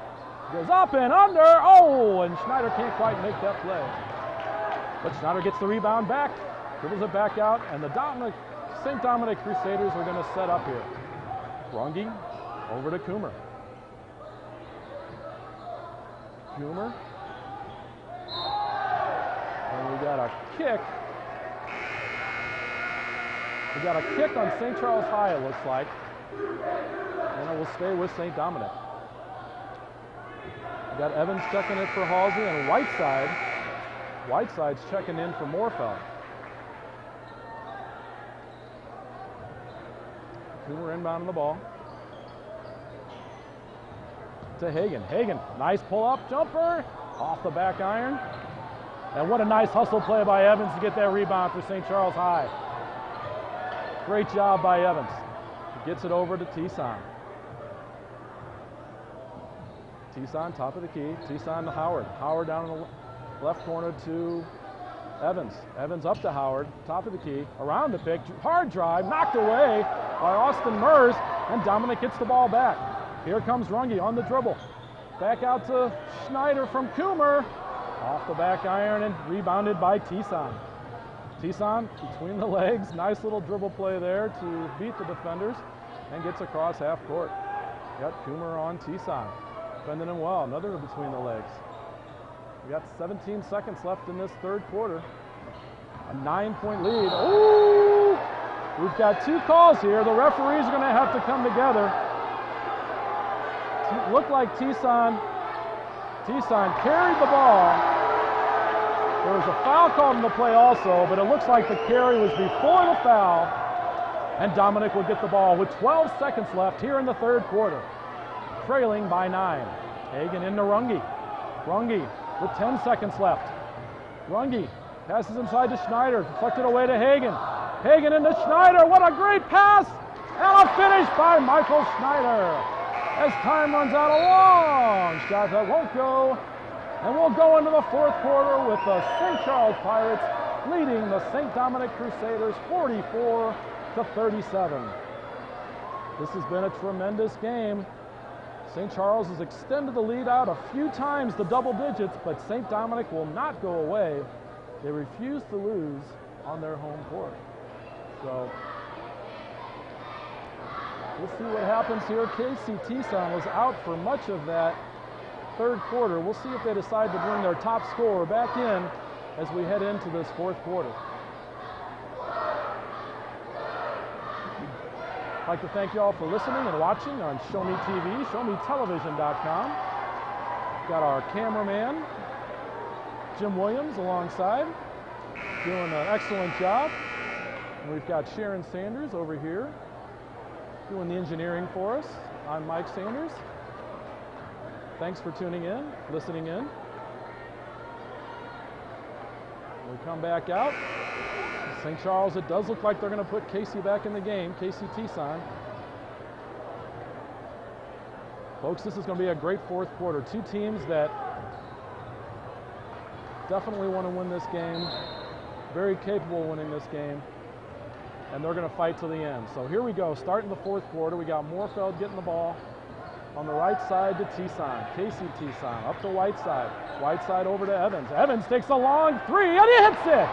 Goes up and under. Oh, and Schneider can't quite make that play. But Schneider gets the rebound back, dribbles it back out, and the St. Dominic Crusaders are going to set up here. Runge over to Coomer. Coomer. And we got a kick. We got a kick on St. Charles High, it looks like. And it will stay with St. Dominic. We got Evans checking it for Halsey, and Whiteside's checking in for Morfeld. Coomer inbounding the ball. To Hagan. Hagan, nice pull-up jumper off the back iron. And what a nice hustle play by Evans to get that rebound for St. Charles High. Great job by Evans. He gets it over to Tison. Tison, top of the key. Tison to Howard. Howard down in the left corner to Evans. Evans up to Howard, top of the key, around the pick. Hard drive, knocked away by Austin Mers, and Dominic gets the ball back. Here comes Runge on the dribble. Back out to Schneider from Coomer. Off the back iron and rebounded by Tison. Tison between the legs. Nice little dribble play there to beat the defenders and gets across half court. Got Coomer on Tison. Defending him well. Another between the legs. We got 17 seconds left in this third quarter. A 9-point lead. Ooh! We've got 2 calls here. The referees are going to have to come together. Looked like Tison carried the ball. There was a foul called in the play also, but it looks like the carry was before the foul, and Dominic will get the ball with 12 seconds left here in the third quarter, trailing by 9. Hagan into Runge. Runge with 10 seconds left. Runge passes inside to Schneider, deflected away to Hagan. Hagan into Schneider. What a great pass! And a finish by Michael Schneider. As time runs out, a long shot that won't go. And we'll go into the fourth quarter with the St. Charles Pirates leading the St. Dominic Crusaders 44-37. This has been a tremendous game. St. Charles has extended the lead out a few times to double digits, but St. Dominic will not go away. They refuse to lose on their home court. So we'll see what happens here. Casey Tison was out for much of that third quarter. We'll see if they decide to bring their top scorer back in as we head into this fourth quarter. I'd like to thank you all for listening and watching on Show Me TV, showmetelevision.com. Got our cameraman, Jim Williams, alongside, doing an excellent job. And we've got Sharon Sanders over here doing the engineering for us. I'm Mike Sanders. Thanks for tuning in, listening in. We come back out. St. Charles, it does look like they're going to put Casey back in the game, Casey Tison. Folks, this is going to be a great fourth quarter. Two teams that definitely want to win this game, very capable of winning this game, and they're going to fight to the end. So here we go, starting the fourth quarter. We got Moorfeld getting the ball on the right side to Tison. Casey Tison up the Whiteside. Whiteside over to Evans. Evans takes a long three, and he hits it!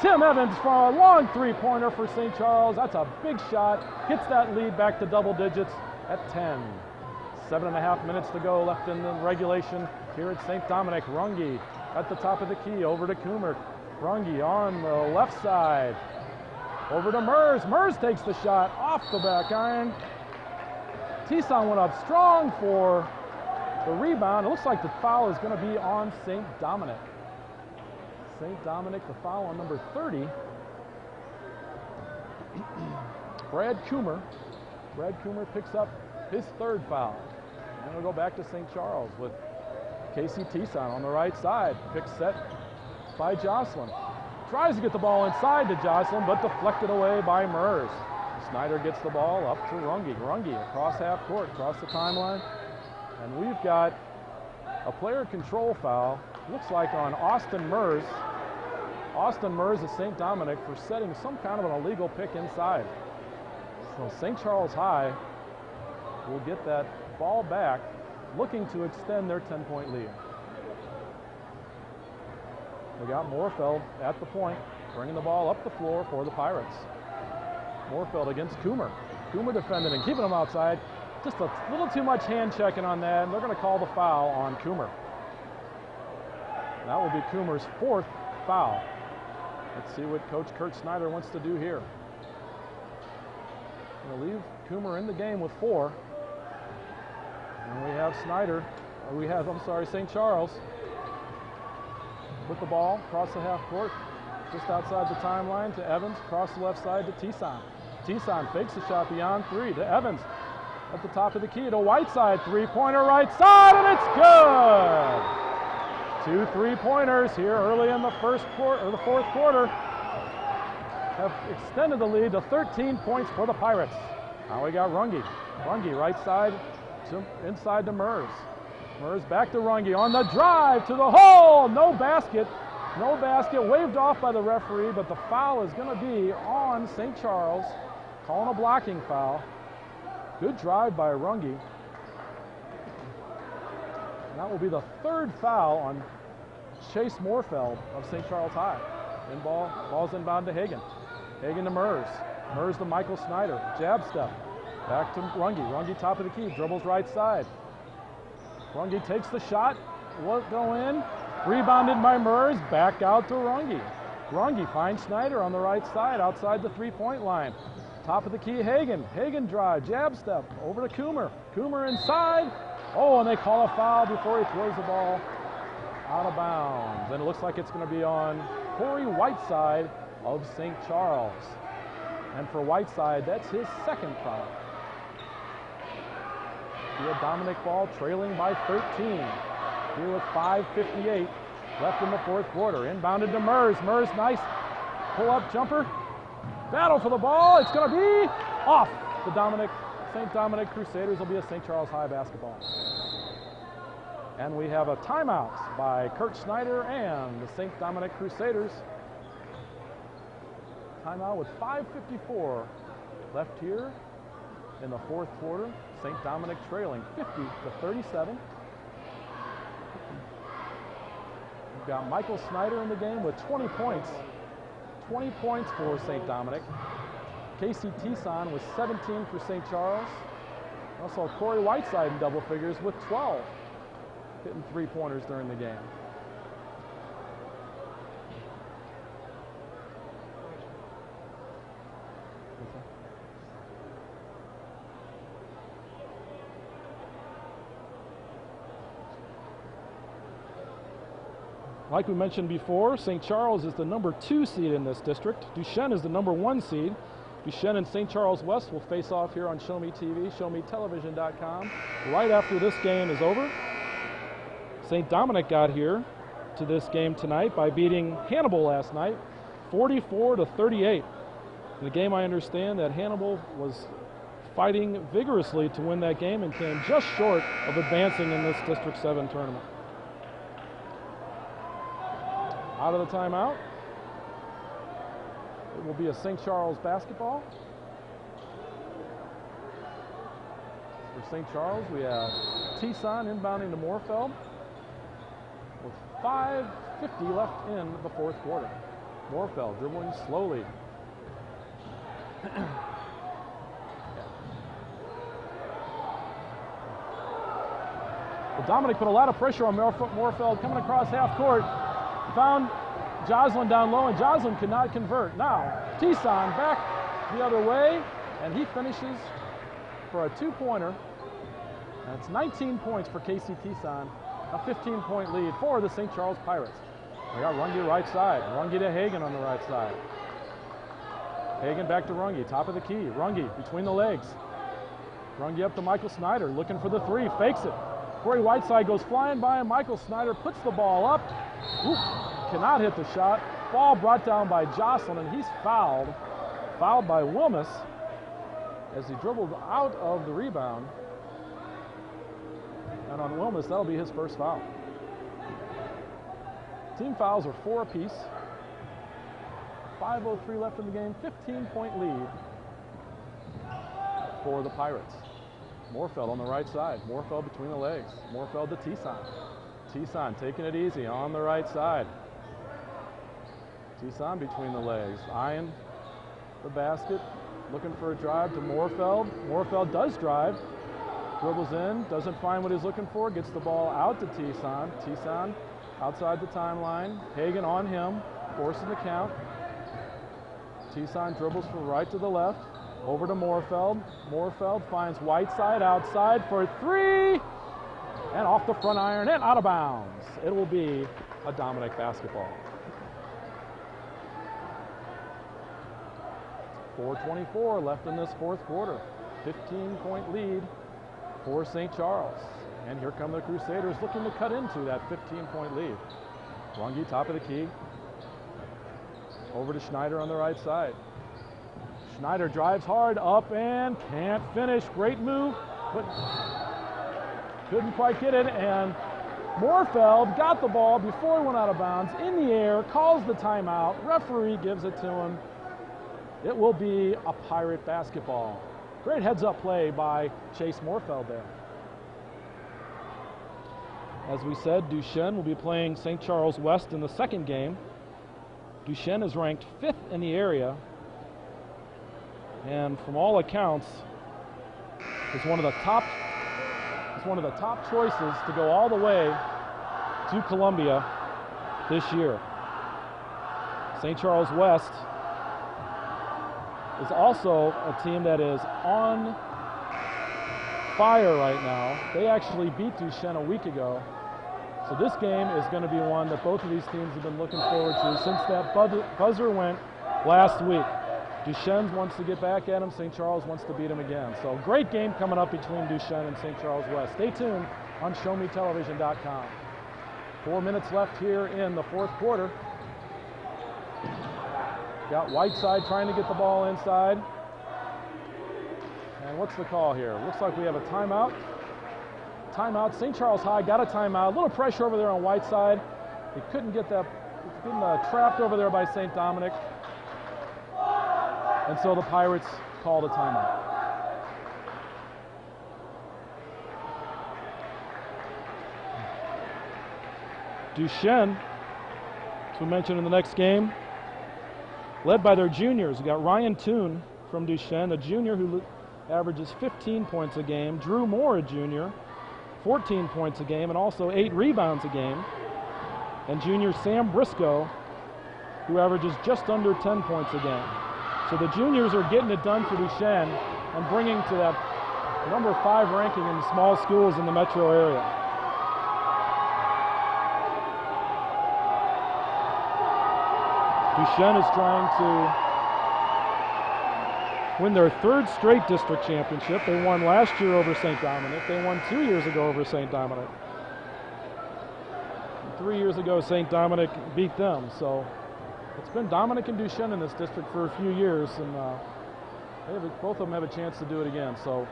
Tim Evans for a long three-pointer for St. Charles. That's a big shot. Gets that lead back to double digits at 10. 7.5 minutes to go left in the regulation here at St. Dominic. Runge at the top of the key over to Coomer. Runge on the left side. Over to Mers. Mers takes the shot off the back iron. Tison went up strong for the rebound. It looks like the foul is going to be on St. Dominic. St. Dominic, the foul on number 30. Brad Coomer. Brad Coomer picks up his third foul. And we'll go back to St. Charles with Casey Tison on the right side. Pick set by Jocelyn. Tries to get the ball inside to Jocelyn, but deflected away by Mers. Snyder gets the ball up to Runge. Runge across half court, across the timeline. And we've got a player control foul. Looks like on Austin Mers. Austin Mers of St. Dominic for setting some kind of an illegal pick inside. So St. Charles High will get that ball back, looking to extend their 10-point lead. We got Moorfeld at the point, bringing the ball up the floor for the Pirates. Moorfeld against Coomer. Coomer defending and keeping him outside. Just a little too much hand checking on that, and they're going to call the foul on Coomer. That will be Coomer's fourth foul. Let's see what Coach Kurt Snyder wants to do here. We'll leave Coomer in the game with 4. And we have St. Charles with the ball across the half court, just outside the timeline to Evans, across the left side to Tison. Tison fakes the shot beyond 3 to Evans at the top of the key to Whiteside, three-pointer right side, and it's good! 2 3-pointers here early in the fourth quarter have extended the lead to 13 points for the Pirates. Now we got Runge. Runge right side to inside to Mers. Mers back to Runge on the drive to the hole. No basket. No basket. Waved off by the referee, but the foul is going to be on St. Charles. Calling a blocking foul. Good drive by Runge. And that will be the third foul on Chase Moorfeld of St. Charles High. Ball's inbound to Hagan. Hagan to Mers. Mers to Michael Snyder. Jab step. Back to Runge. Runge top of the key. Dribbles right side. Runge takes the shot. Won't go in. Rebounded by Mers. Back out to Runge. Runge finds Snyder on the right side outside the three-point line. Top of the key, Hagan. Hagan drive. Jab step. Over to Coomer. Coomer inside. Oh, and they call a foul before he throws the ball out of bounds. And it looks like it's going to be on Corey Whiteside of St. Charles. And for Whiteside, that's his second foul. Here Dominic ball trailing by 13. Here with 5:58 left in the fourth quarter. Inbounded to Mers. Mers, nice pull-up jumper. Battle for the ball. It's going to be off. The St. Dominic Crusaders will be a St. Charles High basketball. And we have a timeout by Kurt Snyder and the St. Dominic Crusaders. Timeout with 5:54 left here in the fourth quarter. St. Dominic trailing 50-37. We've got Michael Snyder in the game with 20 points. 20 points for St. Dominic. Casey Tison with 17 for St. Charles. Also Corey Whiteside in double figures with 12. Hitting three-pointers during the game. Like we mentioned before, St. Charles is the number 2 seed in this district. Duchesne is the number 1 seed. Duchesne and St. Charles West will face off here on Show Me TV, showmetelevision.com, right after this game is over. St. Dominic got here to this game tonight by beating Hannibal last night, 44-38. In the game, I understand that Hannibal was fighting vigorously to win that game and came just short of advancing in this District 7 tournament. Out of the timeout, it will be a St. Charles basketball. For St. Charles, we have Tison inbounding to Moorfeld with 5:50 left in the fourth quarter. Moorfeld dribbling slowly. Well, Dominic put a lot of pressure on Moorfeld coming across half court. Found Joslin down low, and Joslin could not convert. Now, Tison back the other way, and he finishes for a 2-pointer. And it's 19 points for KC Tison, a 15-point lead for the St. Charles Pirates. We got Runge right side. Runge to Hagen on the right side. Hagen back to Runge, top of the key. Runge between the legs. Runge up to Michael Snyder, looking for the 3, fakes it. Corey Whiteside goes flying by, and Michael Snyder puts the ball up. Ooh, cannot hit the shot. Ball brought down by Jocelyn, and he's fouled. Fouled by Wilmus as he dribbled out of the rebound. And on Wilmus, that'll be his first foul. Team fouls are 4 apiece. 5:03 left in the game, 15-point lead for the Pirates. Moorfeld on the right side. Moorfeld between the legs. Moorfeld to Tison. Tison taking it easy on the right side. Tison between the legs, eyeing the basket, looking for a drive to Moorfeld. Moorfeld does drive, dribbles in, doesn't find what he's looking for, gets the ball out to Tison. Tison outside the timeline. Hagen on him, forcing the count. Tison dribbles from right to the left, over to Moorfeld. Moorfeld finds Whiteside outside for 3, and off the front iron and out of bounds. It will be a Dominic basketball. 4:24 left in this fourth quarter. 15-point lead for St. Charles. And here come the Crusaders looking to cut into that 15-point lead. Runge top of the key. Over to Schneider on the right side. Schneider drives hard up and can't finish. Great move, but couldn't quite get it. And Moorfeld got the ball before he went out of bounds in the air, calls the timeout. Referee gives it to him. It will be a Pirate basketball. Great heads-up play by Chase Moorfeld there. As we said, Duchesne will be playing St. Charles West in the second game. Duchesne is ranked 5th in the area, and from all accounts, is one of the top choices to go all the way to Columbia this year. St. Charles West is also a team that is on fire right now. They actually beat Duchesne a week ago. So this game is going to be one that both of these teams have been looking forward to since that buzzer went last week. Duchesne wants to get back at him. St. Charles wants to beat him again. So great game coming up between Duchesne and St. Charles West. Stay tuned on showmetelevision.com. 4 minutes left here in the fourth quarter. Got Whiteside trying to get the ball inside. And what's the call here? Looks like we have a timeout. Timeout. St. Charles High got a timeout. A little pressure over there on Whiteside. He couldn't get that. It's been trapped over there by St. Dominic. And so the Pirates called a timeout. Duchesne, as we mentioned in the next game, led by their juniors. We got Ryan Toon from Duchesne, a junior who averages 15 points a game. Drew Moore, a junior, 14 points a game and also 8 rebounds a game. And junior Sam Briscoe, who averages just under 10 points a game. So the juniors are getting it done for Duchesne and bringing to that number 5 ranking in small schools in the metro area. Duchesne is trying to win their third straight district championship. They won last year over St. Dominic. They won 2 years ago over St. Dominic. And 3 years ago, St. Dominic beat them. So it's been Dominic and Duchesne in this district for a few years, and both of them have a chance to do it again. So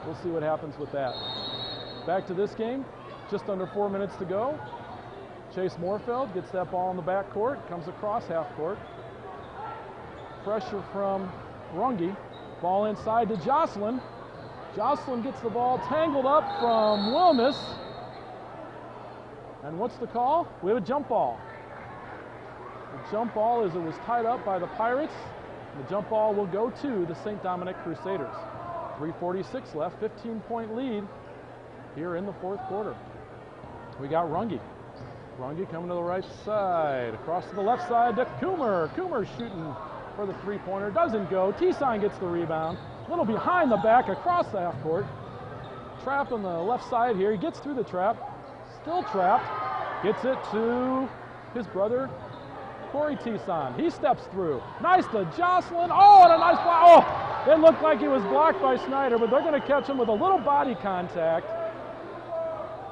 we'll see what happens with that. Back to this game, just under 4 minutes to go. Chase Moorfeld gets that ball in the backcourt, comes across half court. Pressure from Runge. Ball inside to Jocelyn. Jocelyn gets the ball tangled up from Wilmus. And what's the call? We have a jump ball. The jump ball is it was tied up by the Pirates. The jump ball will go to the St. Dominic Crusaders. 3:46 left, 15-point lead here in the fourth quarter. We got Runge. Runge coming to the right side. Across to the left side to Coomer. Coomer shooting for the three-pointer. Doesn't go. T-Sign gets the rebound. A little behind the back across the half court. Trap on the left side here. He gets through the trap. Still trapped. Gets it to his brother, Corey T-Sign. He steps through. Nice to Jocelyn. Oh, and a nice block. Oh, it looked like he was blocked by Schneider, but they're going to catch him with a little body contact.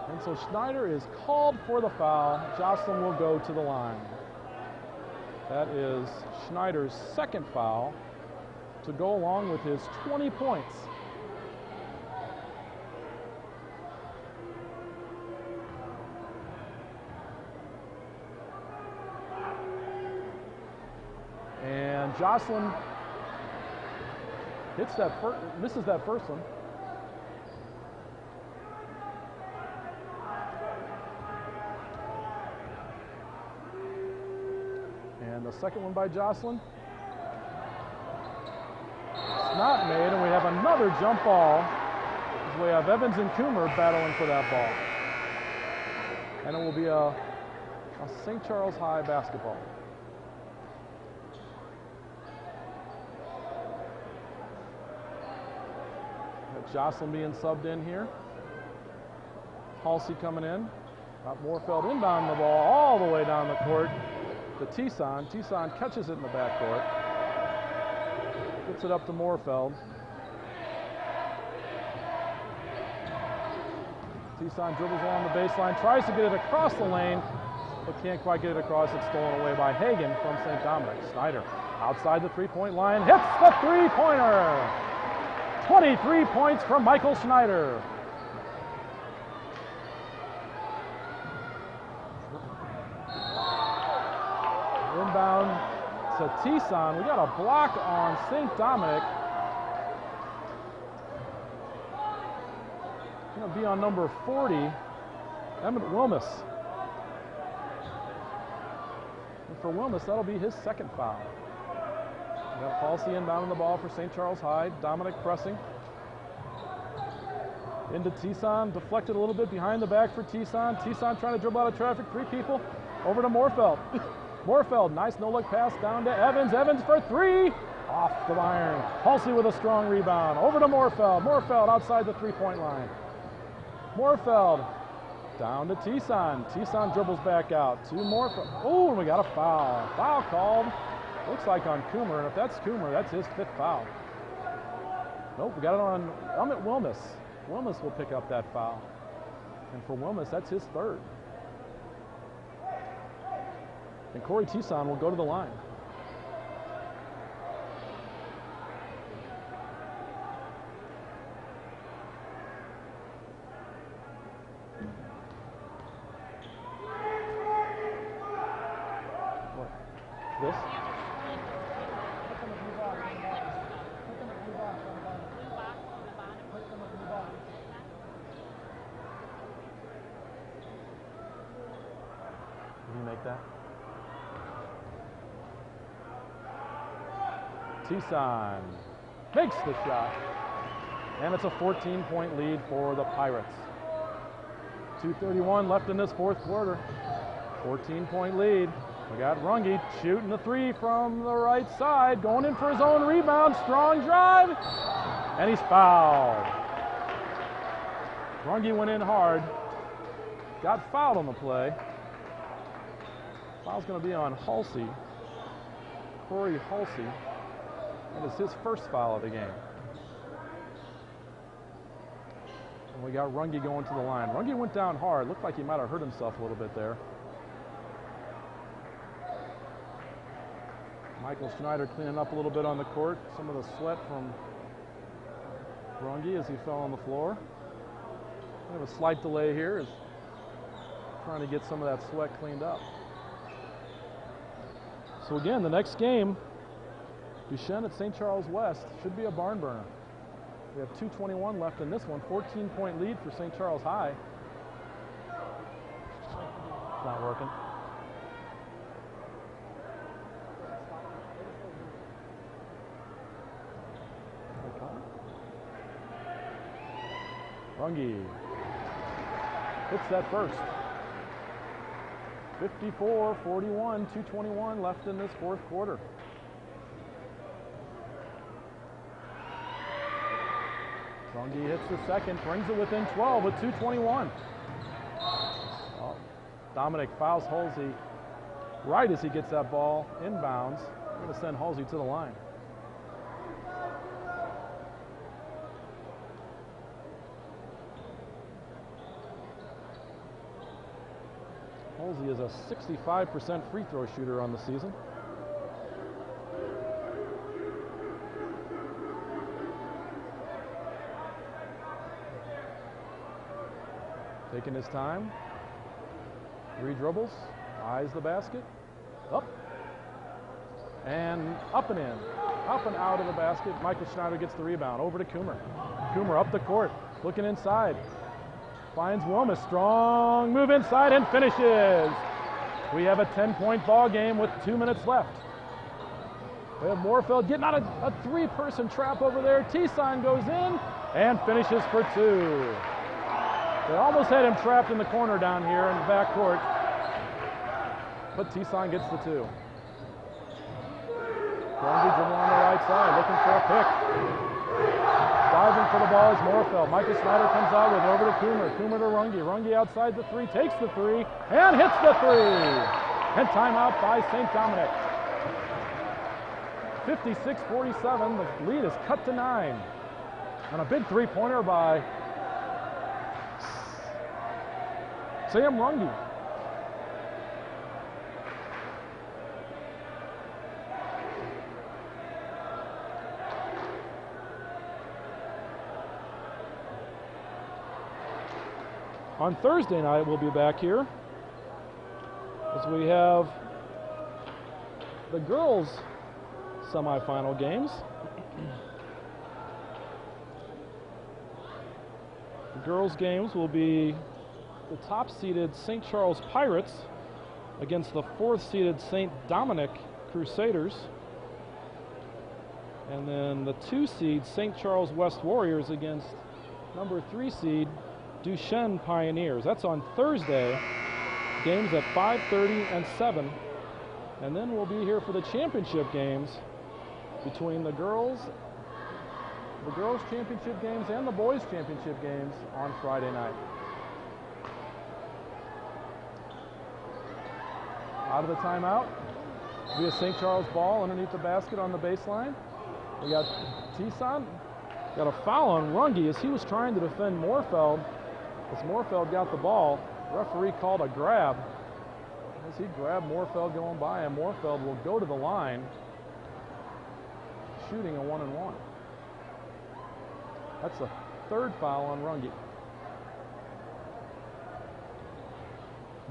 And so Schneider is called for the foul. Jocelyn will go to the line. That is Schneider's second foul to go along with his 20 points. And Jocelyn hits that misses that first one. And the second one by Jocelyn. It's not made, and we have another jump ball. We have Evans and Coomer battling for that ball. And it will be a St. Charles High basketball. Jocelyn being subbed in here. Halsey coming in. Got Moorfeld inbound the ball all the way down the court to T-Sign. T-Sign catches it in the backcourt. Gets it up to Moorfeld. T-Sign dribbles along the baseline, tries to get it across the lane, but can't quite get it across. It's stolen away by Hagan from St. Dominic. Snyder outside the three-point line, hits the three-pointer. 23 points from Michael Schneider. Inbound to T-Sign. We got a block on St. Dominic. Going to be on number 40, Emmett Wilmus. And for Wilmus, that'll be his second foul. We got Halsey inbounding the ball for St. Charles High. Dominic pressing. Into T-Sign, deflected a little bit behind the back for T-Sign. T-Sign trying to dribble out of traffic, three people. Over to Moorfeld. Moorfeld, nice no-look pass down to Evans. Evans for three. Off the iron. Halsey with a strong rebound. Over to Moorfeld. Moorfeld outside the three-point line. Moorfeld down to T-Sign. T-Sign dribbles back out to Moorfeld. Oh, and we got a foul. Foul called. Looks like on Coomer, and if that's Coomer, that's his fifth foul. Nope, we got it on Emmett Wilmus. Wilmus will pick up that foul. And for Wilmus, that's his third. And Corey T-Sign will go to the line. What? This? Did you make that? T-Sign makes the shot, and it's a 14-point lead for the Pirates. 2:31 left in this fourth quarter. 14-point lead. We got Runge shooting the three from the right side, going in for his own rebound. Strong drive, and he's fouled. Runge went in hard, got fouled on the play. Foul's going to be on Halsey. Corey Halsey. That is his first foul of the game. And we got Runge going to the line. Runge went down hard. Looked like he might have hurt himself a little bit there. Michael Schneider cleaning up a little bit on the court. Some of the sweat from Runge as he fell on the floor. We have a slight delay here as trying to get some of that sweat cleaned up. So again, the next game, Duchesne at St. Charles West, should be a barn burner. We have 2:21 left in this one. 14-point lead for St. Charles High. It's not working. Runge hits that first. 54-41, 2:21 left in this fourth quarter. Runge hits the second, brings it within 12 with 2:21. Oh, Dominic fouls Halsey right as he gets that ball inbounds. We're going to send Halsey to the line. Halsey is a 65% free throw shooter on the season. Taking his time. 3 dribbles, eyes the basket, up, and up and in. Up and out of the basket. Michael Schneider gets the rebound. Over to Coomer. Coomer up the court, looking inside. Finds Wilmus, strong move inside and finishes. We have a 10-point ball game with 2 minutes left. We have Moorfeld getting out of a 3-person trap over there. T-Sign goes in and finishes for 2. They almost had him trapped in the corner down here in the backcourt, but T-Sign gets the 2. Runge dribbling on the right side, looking for a pick. Diving for the ball is Moorfeld. Michael Schneider comes out with it over to Coomer. Coomer to Runge. Runge outside the 3, takes the 3, and hits the 3. And timeout by St. Dominic. 56-47, the lead is cut to 9. And a big 3-pointer by Sam Runge. On Thursday night, we'll be back here as we have the girls' semifinal games. The girls' games will be the top-seeded St. Charles Pirates against the 4th-seeded St. Dominic Crusaders. And then the 2-seed St. Charles West Warriors against number 3-seed Duchesne Pioneers. That's on Thursday. Games at 5:30 and 7. And then we'll be here for the championship games between the girls championship games and the boys championship games on Friday night. Out of the timeout, we have St. Charles ball underneath the basket on the baseline. We got T-Sign. Got a foul on Runge as he was trying to defend Moorfeld. As Moorfeld got the ball, referee called a grab. As he grabbed Moorfeld going by, and Moorfeld will go to the line, shooting a 1-and-1. That's the 3rd foul on Runge.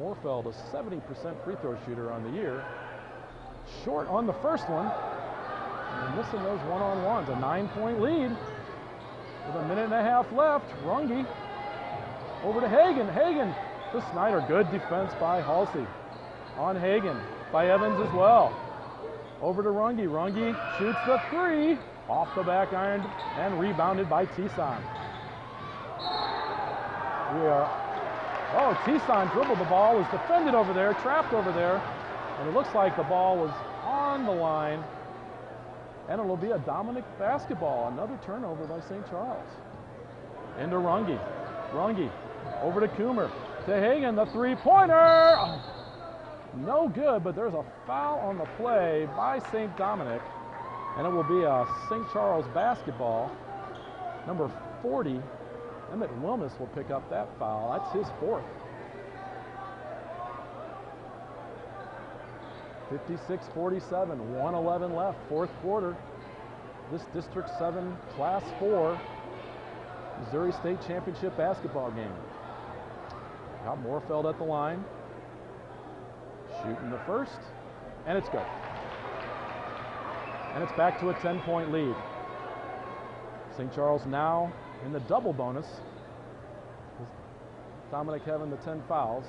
Moorfeld, a 70% free throw shooter on the year. Short on the first one, and missing those 1-on-1s. A 9-point lead with a minute and a half left. Runge over to Hagen. Hagen to Snyder. Good defense by Halsey. On Hagen by Evans as well. Over to Runge. Runge shoots the 3 off the back iron and rebounded by T-Sign. T-Sign dribbled the ball, was defended over there, trapped over there, and it looks like the ball was on the line, and it'll be a Dominic basketball. Another turnover by St. Charles. Into Runge. Runge over to Coomer. To Hagen, the 3-pointer. no good, but there's a foul on the play by St. Dominic, and it will be a St. Charles basketball. Number 40, Emmett Wilmus will pick up that foul. That's his fourth. 56-47, 1:11 left, fourth quarter. This District 7 Class 4 Missouri State Championship basketball game. Got Moorfeld at the line. Shooting the first, and it's good. And it's back to a 10-point lead. St. Charles now in the double bonus. Dominic having the 10 fouls.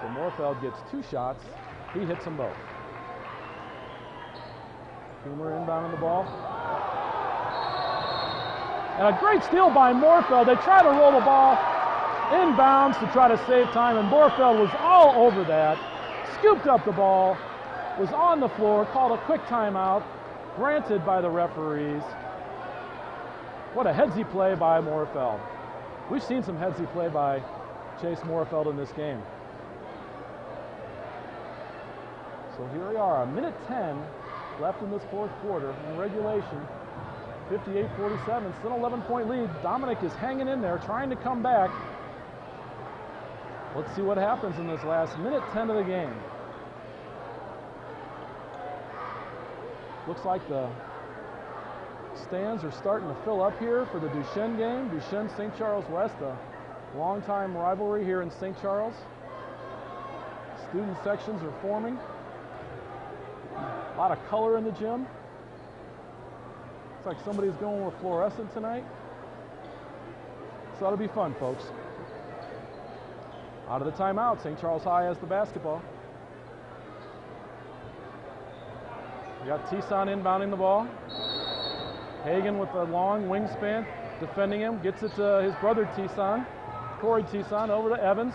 So Moorfeld gets 2 shots. He hits them both. Coomer inbounding the ball. And a great steal by Moorfeld. They try to roll the ball inbounds to try to save time, and Moorfeld was all over that. Scooped up the ball, was on the floor, called a quick timeout, granted by the referees. What a headsy play by Moorfeld. We've seen some headsy play by Chase Moorfeld in this game. So here we are, a minute 10 left in this fourth quarter in regulation. 58-47, still 11-point lead. Dominic is hanging in there, trying to come back. Let's see what happens in this last minute 10 of the game. Looks like the stands are starting to fill up here for the Duchesne game. Duchesne-St. Charles West, a longtime rivalry here in St. Charles. Student sections are forming. A lot of color in the gym. Looks like somebody's going with fluorescent tonight. So that'll be fun, folks. Out of the timeout, St. Charles High has the basketball. We got Tison inbounding the ball. Hagan with a long wingspan defending him. Gets it to his brother Tison. Corey Tison over to Evans.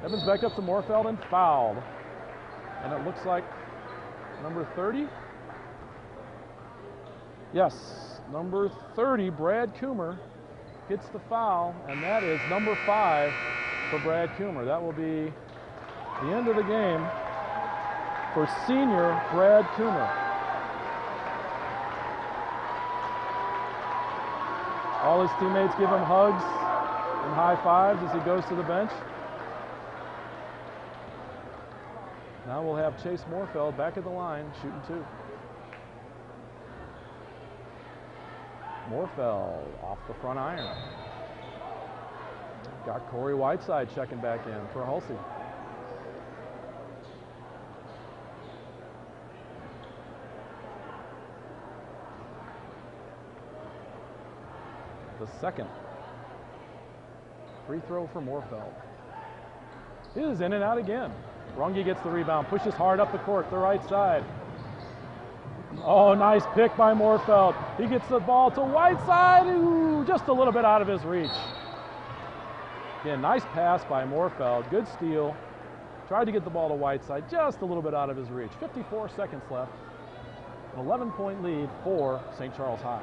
Evans back up to Moorfeld and fouled. And it looks like number 30. Yes, number 30, Brad Coomer, gets the foul, and that is number 5 for Brad Coomer. That will be the end of the game for senior Brad Coomer. All his teammates give him hugs and high fives as he goes to the bench. Now we'll have Chase Moorfeld back at the line, shooting 2. Moorfeld off the front iron. Got Corey Whiteside checking back in for Hulsey. The second free throw for Moorfeld. It is in and out again. Runge gets the rebound, pushes hard up the court, the right side. Oh, nice pick by Moorfeld. He gets the ball to Whiteside. Ooh, just a little bit out of his reach. Again, nice pass by Moorfeld. Good steal. Tried to get the ball to Whiteside, just a little bit out of his reach. 54 seconds left. An 11-point lead for St. Charles High.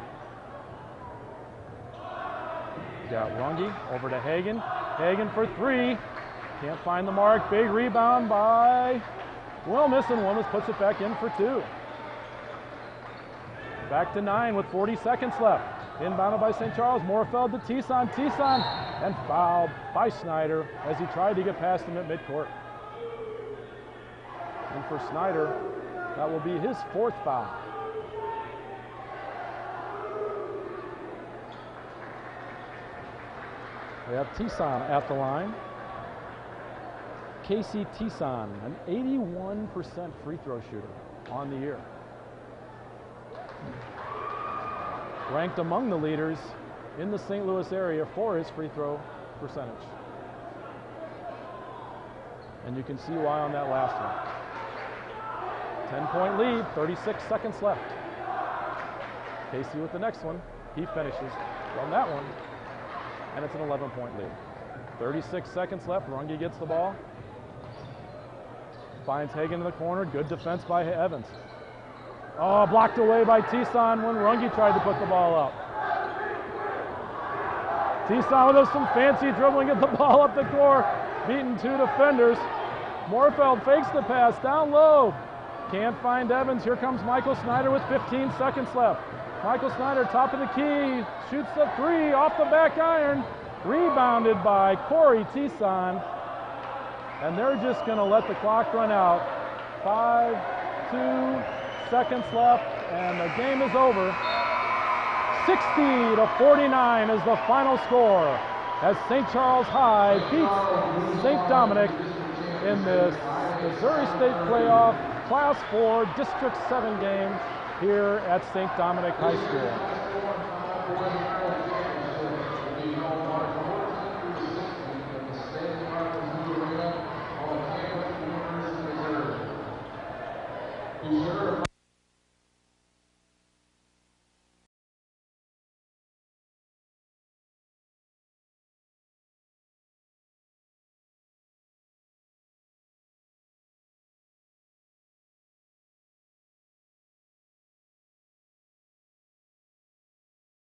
We got Runge over to Hagan. Hagan for 3. Can't find the mark. Big rebound by Wilmus, and Wilmus puts it back in for 2. Back to 9 with 40 seconds left. Inbounded by St. Charles. Moorfeld to Tison. Tison, and fouled by Snyder as he tried to get past him at midcourt. And for Snyder, that will be his 4th foul. We have Tison at the line. Casey Tison, an 81% free throw shooter on the year. Ranked among the leaders in the St. Louis area for his free throw percentage. And you can see why on that last one. 10-point lead, 36 seconds left. Casey with the next one. He finishes on that one, and it's an 11-point lead. 36 seconds left. Runge gets the ball. Finds Hagan in the corner. Good defense by Evans. Oh, blocked away by Tison when Runge tried to put the ball up. Tison with some fancy dribbling, get the ball up the court, beating 2 defenders. Moorfeld fakes the pass down low. Can't find Evans. Here comes Michael Snyder with 15 seconds left. Michael Snyder, top of the key, shoots a three off the back iron. Rebounded by Corey Tison. And they're just going to let the clock run out. 2 seconds left, and the game is over. 60-49 is the final score as St. Charles High beats St. Dominic in the Missouri State Playoff Class 4 District 7 game here at St. Dominic High School.